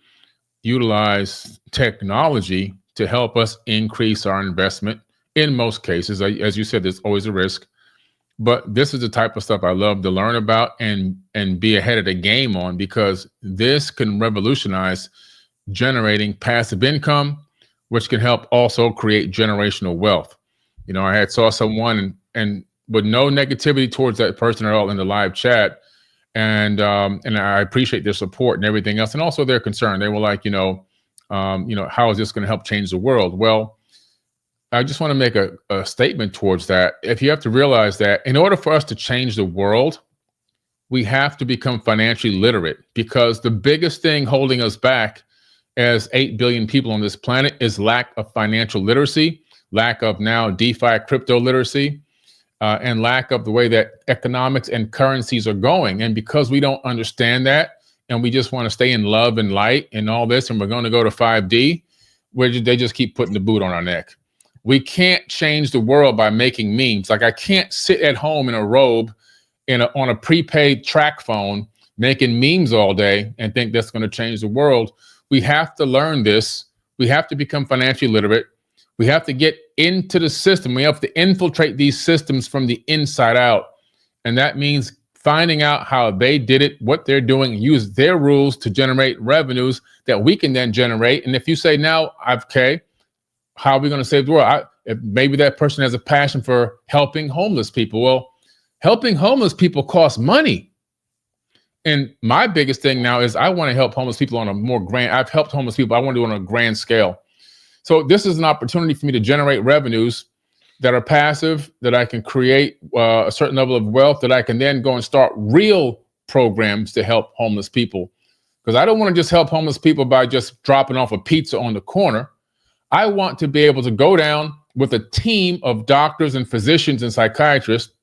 utilize technology to help us increase our investment. In most cases, as you said, there's always a risk, but this is the type of stuff I love to learn about and be ahead of the game on, because this can revolutionize generating passive income, which can help also create generational wealth. You know, I had saw someone and with no negativity towards that person at all in the live chat, and I appreciate their support and everything else, and also their concern. They were like, how is this going to help change the world? Well, I just want to make a statement towards that. If you have to realize that in order for us to change the world, we have to become financially literate, because the biggest thing holding us back as 8 billion people on this planet is lack of financial literacy, lack of now DeFi crypto literacy, and lack of the way that economics and currencies are going. And because we don't understand that, and we just want to stay in love and light and all this, and we're going to go to 5D, they just keep putting the boot on our neck. We can't change the world by making memes. Like, I can't sit at home in a robe on a prepaid track phone making memes all day and think that's going to change the world. We have to learn this. We have to become financially literate. We have to get into the system. We have to infiltrate these systems from the inside out. And that means finding out how they did it, what they're doing, and use their rules to generate revenues that we can then generate. And if you say now, okay, how are we going to save the world? If maybe that person has a passion for helping homeless people. Well, helping homeless people costs money. And my biggest thing now is I want to help homeless people on a more grand. I've helped homeless people. I want to do it on a grand scale. So this is an opportunity for me to generate revenues that are passive, that I can create a certain level of wealth, that I can then go and start real programs to help homeless people. Because I don't want to just help homeless people by just dropping off a pizza on the corner. I want to be able to go down with a team of doctors and physicians and psychiatrists,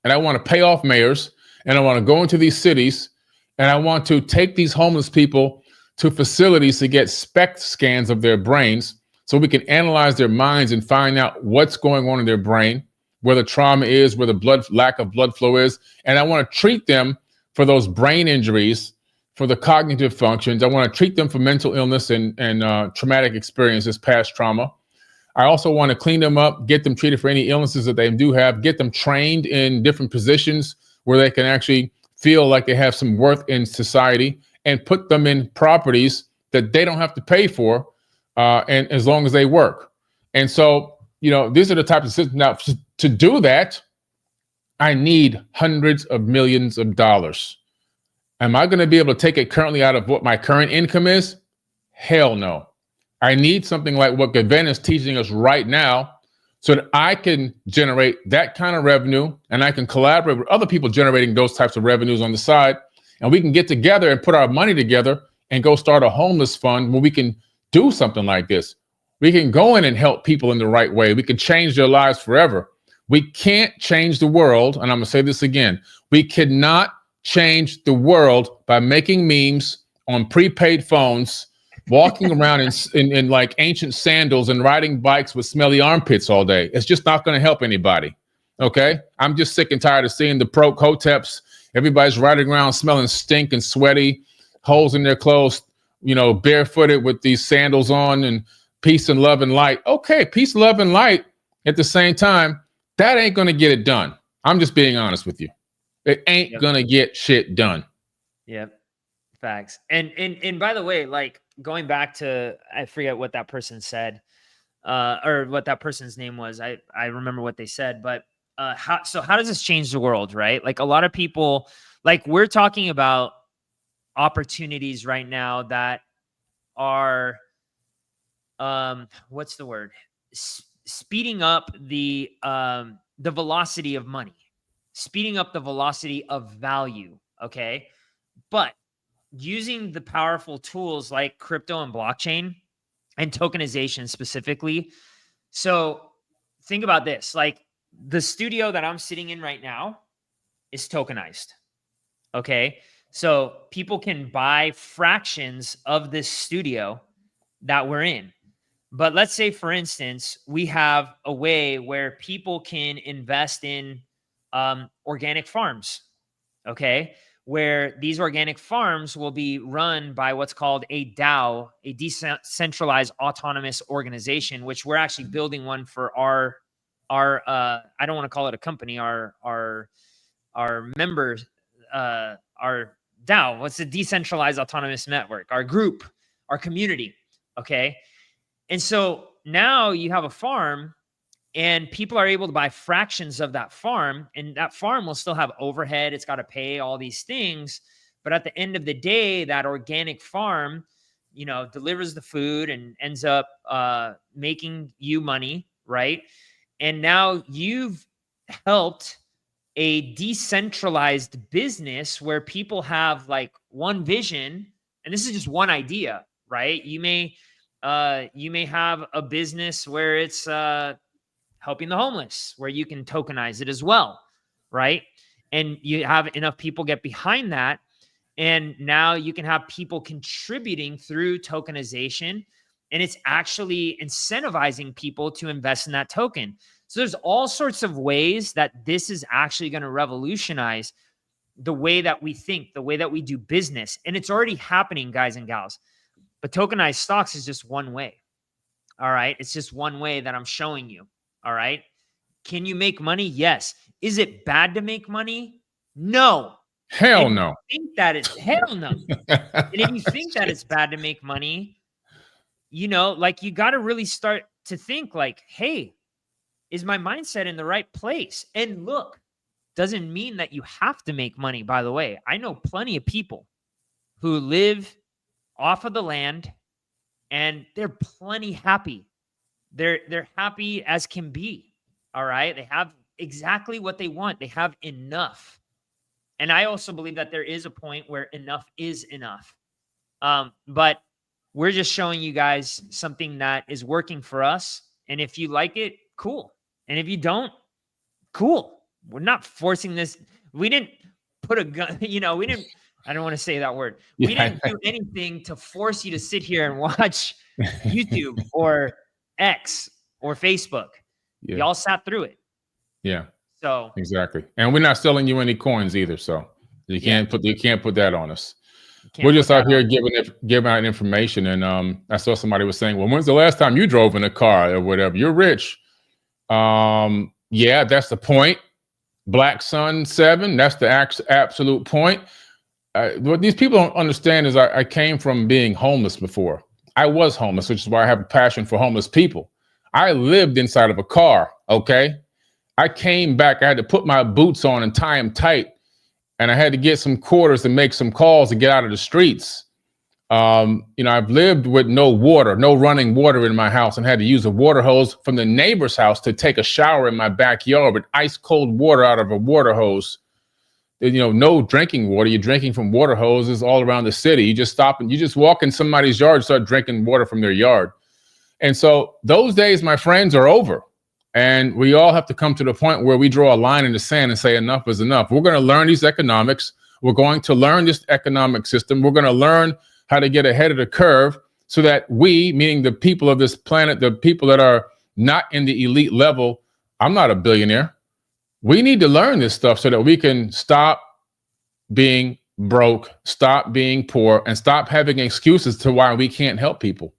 and I want to pay off mayors, and I want to go into these cities, and I want to take these homeless people to facilities to get SPECT scans of their brains so we can analyze their minds and find out what's going on in their brain, where the trauma is, where the lack of blood flow is. And I want to treat them for those brain injuries, for the cognitive functions. I want to treat them for mental illness and traumatic experiences, past trauma. I also want to clean them up, get them treated for any illnesses that they do have, get them trained in different positions where they can actually feel like they have some worth in society, and put them in properties that they don't have to pay for, and as long as they work. And so, these are the types of systems. Now, to do that, I need hundreds of millions of dollars. Am I going to be able to take it currently out of what my current income is? Hell no. I need something like what Gven is teaching us right now, so that I can generate that kind of revenue, and I can collaborate with other people generating those types of revenues on the side. And we can get together and put our money together and go start a homeless fund where we can do something like this. We can go in and help people in the right way. We can change their lives forever. We can't change the world. And I'm going to say this again. We cannot change the world by making memes on prepaid phones, walking around in like ancient sandals and riding bikes with smelly armpits all day. It's just not going to help anybody. Okay. I'm just sick and tired of seeing the pro Hoteps. Everybody's riding around smelling stink and sweaty, holes in their clothes, barefooted with these sandals on, and peace and love and light. Okay, peace, love, and light. At the same time, that ain't going to get it done. I'm just being honest with you. It ain't going to get shit done. Yep. Facts. And by the way, like, going back to, I forget what that person said, or what that person's name was. I remember what they said, but how does this change the world, right? Like, a lot of people, like, we're talking about opportunities right now that are, what's the word? Speeding up the velocity of money, speeding up the velocity of value. Okay. But using the powerful tools like crypto and blockchain and tokenization specifically. So think about this, like, the studio that I'm sitting in right now is tokenized. Okay. So people can buy fractions of this studio that we're in. But let's say, for instance, we have a way where people can invest in organic farms. Okay. where these organic farms will be run by what's called a DAO, a decentralized autonomous organization, which we're actually building one for our I don't want to call it a company, our members, our DAO. What's the decentralized autonomous network? Our group, our community. Okay. And so now you have a farm and people are able to buy fractions of that farm, and that farm will still have overhead. It's got to pay all these things. But at the end of the day, that organic farm, delivers the food and ends up making you money, right? And now you've helped a decentralized business where people have like one vision, and this is just one idea, right? You may have a business where it's helping the homeless, where you can tokenize it as well, right? And you have enough people get behind that, and now you can have people contributing through tokenization, and it's actually incentivizing people to invest in that token. So there's all sorts of ways that this is actually going to revolutionize the way that we think, the way that we do business. And it's already happening, guys and gals. But tokenized stocks is just one way. All right. It's just one way that I'm showing you. All right. Can you make money? Yes. Is it bad to make money? No. Hell no. Hell no. And if you think that it's bad to make money, you got to really start to think like, hey, is my mindset in the right place? And look, doesn't mean that you have to make money, by the way. I know plenty of people who live off of the land and they're plenty happy. They're happy as can be. All right. They have exactly what they want. They have enough. And I also believe that there is a point where enough is enough. But we're just showing you guys something that is working for us. And if you like it, cool. And if you don't, cool. We're not forcing this. We didn't put a gun, we didn't, I don't want to say that word. We didn't do anything to force you to sit here and watch YouTube or X or Facebook. Yeah. Y'all sat through it. Yeah. So exactly. And we're not selling you any coins either. So you can't put that on us. We're just out here giving out information. And I saw somebody was saying, well, when's the last time you drove in a car or whatever? You're rich. Yeah, that's the point. Black Sun 7, that's the absolute point. What these people don't understand is I came from being homeless before. I was homeless, which is why I have a passion for homeless people. I lived inside of a car, okay? I came back, I had to put my boots on and tie them tight, and I had to get some quarters and make some calls to get out of the streets. I've lived with no water, no running water in my house, and had to use a water hose from the neighbor's house to take a shower in my backyard with ice cold water out of a water hose. No drinking water. You're drinking from water hoses all around the city. You just stop and you just walk in somebody's yard, start drinking water from their yard. And so those days, my friends, are over. And we all have to come to the point where we draw a line in the sand and say enough is enough. We're going to learn these economics. We're going to learn this economic system. We're going to learn how to get ahead of the curve so that we, meaning the people of this planet, the people that are not in the elite level, I'm not a billionaire. We need to learn this stuff so that we can stop being broke, stop being poor, and stop having excuses to why we can't help people.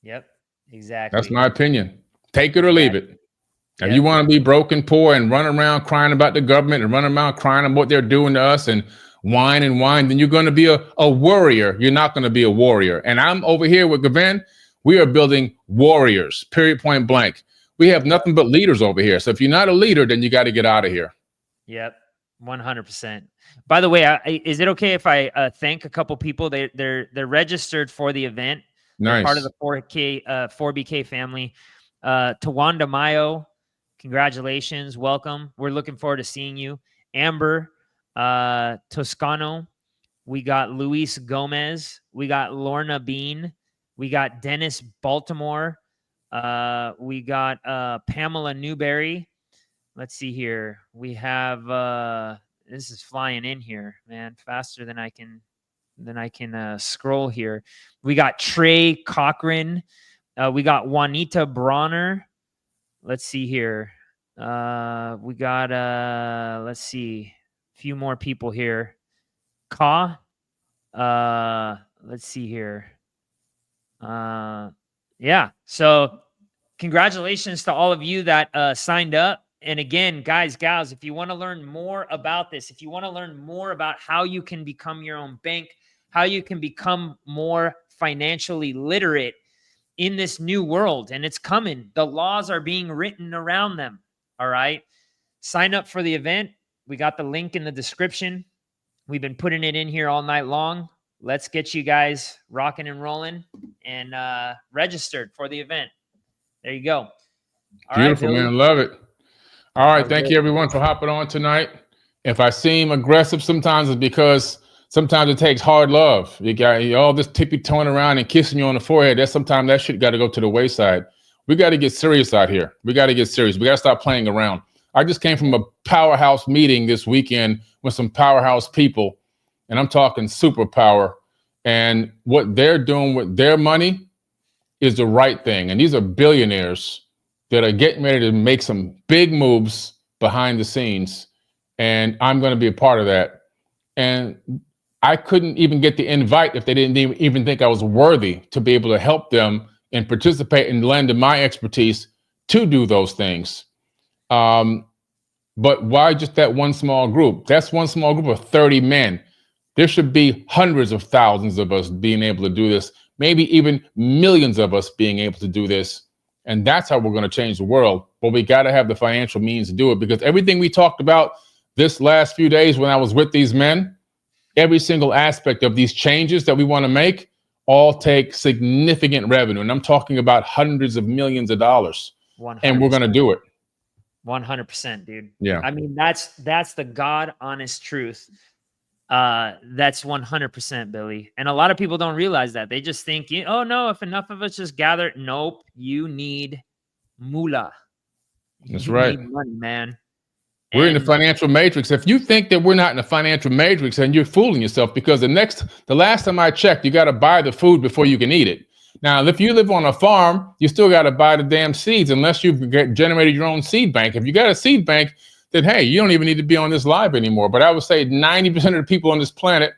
Yep, exactly. That's my opinion. Take it or leave it. If you want to be broke and poor and run around crying about the government and run around crying about what they're doing to us and whine, then you're going to be a worrier. You're not going to be a warrior. And I'm over here with Gven. We are building warriors, period, point blank. We have nothing but leaders over here. So if you're not a leader, then you got to get out of here. Yep, 100%. By the way, is it okay if I thank a couple people? They're registered for the event. Nice. They're part of the 4BK family. Tawanda Mayo, congratulations, welcome. We're looking forward to seeing you. Amber Toscano, we got Luis Gomez, we got Lorna Bean, we got Dennis Baltimore, we got Pamela Newberry. Let's see here. We have this is flying in here, man, faster than I can scroll here. We got Trey Cochran. We got Juanita Bronner. Let's see here. We got, let's see, few more people here. Ka, let's see here. Yeah. So congratulations to all of you that signed up. And again, guys, gals, if you want to learn more about this, if you want to learn more about how you can become your own bank, how you can become more financially literate in this new world, and it's coming. The laws are being written around them. All right. Sign up for the event. We got the link in the description. We've been putting it in here all night long. Let's get you guys rocking and rolling and registered for the event. There you go. All Beautiful, right, man. Love it. All right. Thank you, everyone, for hopping on tonight. If I seem aggressive sometimes, it's because sometimes it takes hard love. You got all this tippy-toeing around and kissing you on the forehead. Sometimes that shit got to go to the wayside. We got to get serious out here. We got to get serious. We got to stop playing around. I just came from a powerhouse meeting this weekend with some powerhouse people, and I'm talking superpower. And what they're doing with their money is the right thing. And these are billionaires that are getting ready to make some big moves behind the scenes. And I'm going to be a part of that. And I couldn't even get the invite if they didn't even think I was worthy to be able to help them and participate and lend my expertise to do those things. But why just that one small group? That's one small group of 30 men. There should be hundreds of thousands of us being able to do this, maybe even millions of us being able to do this. And that's how we're going to change the world. But we got to have the financial means to do it, because everything we talked about this last few days when I was with these men, every single aspect of these changes that we want to make all take significant revenue. And I'm talking about hundreds of millions of dollars. 100%. And we're going to do it. 100%, dude. Yeah. I mean, that's the God honest truth. That's 100%, Billy. And a lot of people don't realize that. They just think, oh no, if enough of us just gather. Nope. You need moolah. That's right. You need money, man. We're in the financial matrix. If you think that we're not in the financial matrix, then you're fooling yourself, because the last time I checked, you got to buy the food before you can eat it. Now, if you live on a farm, you still got to buy the damn seeds unless you've generated your own seed bank. If you got a seed bank, then hey, you don't even need to be on this live anymore. But I would say 90% of the people on this planet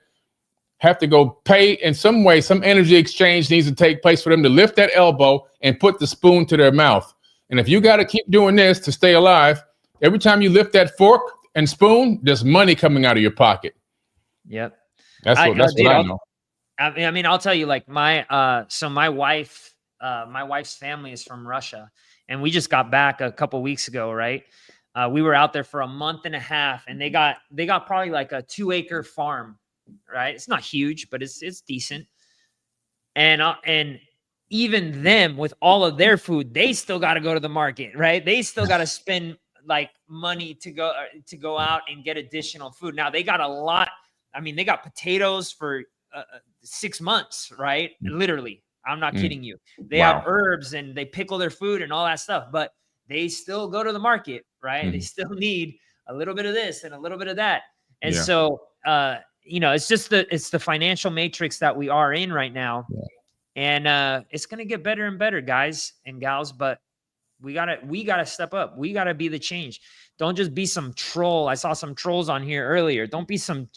have to go pay in some way. Some energy exchange needs to take place for them to lift that elbow and put the spoon to their mouth. And if you got to keep doing this to stay alive, every time you lift that fork and spoon, there's money coming out of your pocket. Yep. That's what I know. I mean, I'll tell you, like my wife's family is from Russia, and we just got back a couple weeks ago, right? We were out there for a month and a half, and they got probably like a 2-acre farm, right? It's not huge, but it's decent. And even them, with all of their food, they still got to go to the market, right? They still got to spend like money to go out and get additional food. Now they got a lot. I mean, they got potatoes for 6 months, right? Literally. I'm not kidding you. They have herbs and they pickle their food and all that stuff, but they still go to the market, right? They still need a little bit of this and a little bit of that. And so, it's just the financial matrix that we are in right now. Yeah. And it's going to get better and better, guys and gals, but we gotta step up. We gotta be the change. Don't just be some troll. I saw some trolls on here earlier. Don't be some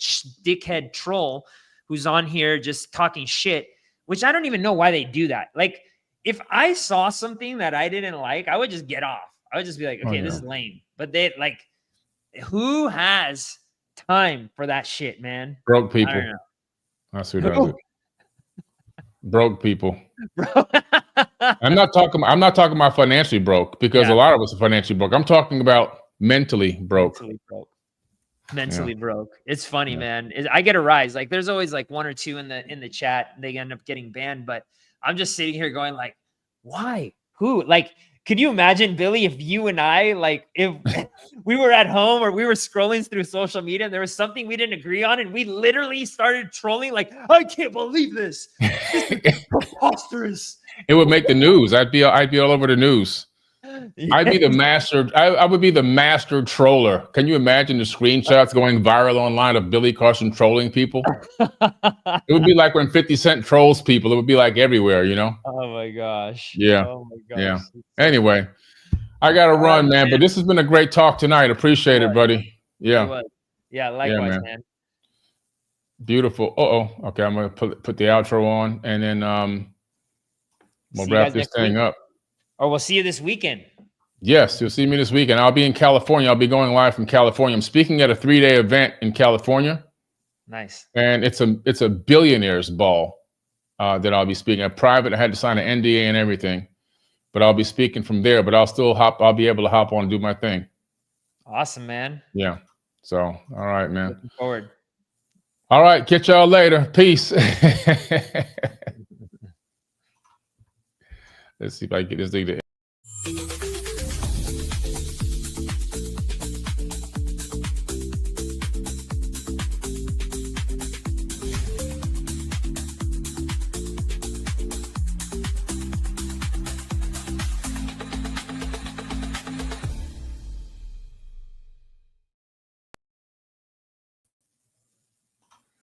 dickhead troll who's on here just talking shit, which I don't even know why they do that. Like, if I saw something that I didn't like, I would just get off. I would just be like, okay, this is lame. But they like, who has time for that shit, man? Broke people. I don't know. That's who does it. Broke people. I'm not talking about financially broke, because a lot of us are financially broke. I'm talking about mentally broke. Mentally broke. It's funny, man. I get a rise. Like, there's always like one or two in the chat. They end up getting banned, but I'm just sitting here going like, why? Who? Like, could you imagine, Billy, if you and I, like, if we were at home or we were scrolling through social media and there was something we didn't agree on and we literally started trolling, like, I can't believe this. This is preposterous. It would make the news. I'd be all over the news. I'd be the master. I would be the master troller. Can you imagine the screenshots going viral online of Billy Carson trolling people? It would be like when 50 Cent trolls people. It would be like everywhere, you know? Oh my gosh. Yeah. Oh my gosh. Yeah. Anyway, I got to run, man. But this has been a great talk tonight. Appreciate it, buddy. Yeah. Yeah, likewise, man. man. Beautiful. Okay, I'm gonna put the outro on, and then we'll See you wrap guys this next thing week. up. Or we'll see you this weekend. Yes, you'll see me this weekend. I'll be in California. I'll be going live from California. I'm speaking at a 3-day event in California. Nice. And it's a billionaires ball that I'll be speaking at. Private. I had to sign an NDA and everything, but I'll be speaking from there. But I'll be able to hop on and do my thing. Awesome, man. Yeah. So, all right, man. Looking forward. All right. Catch y'all later. Peace. Let's see if I can get this thing to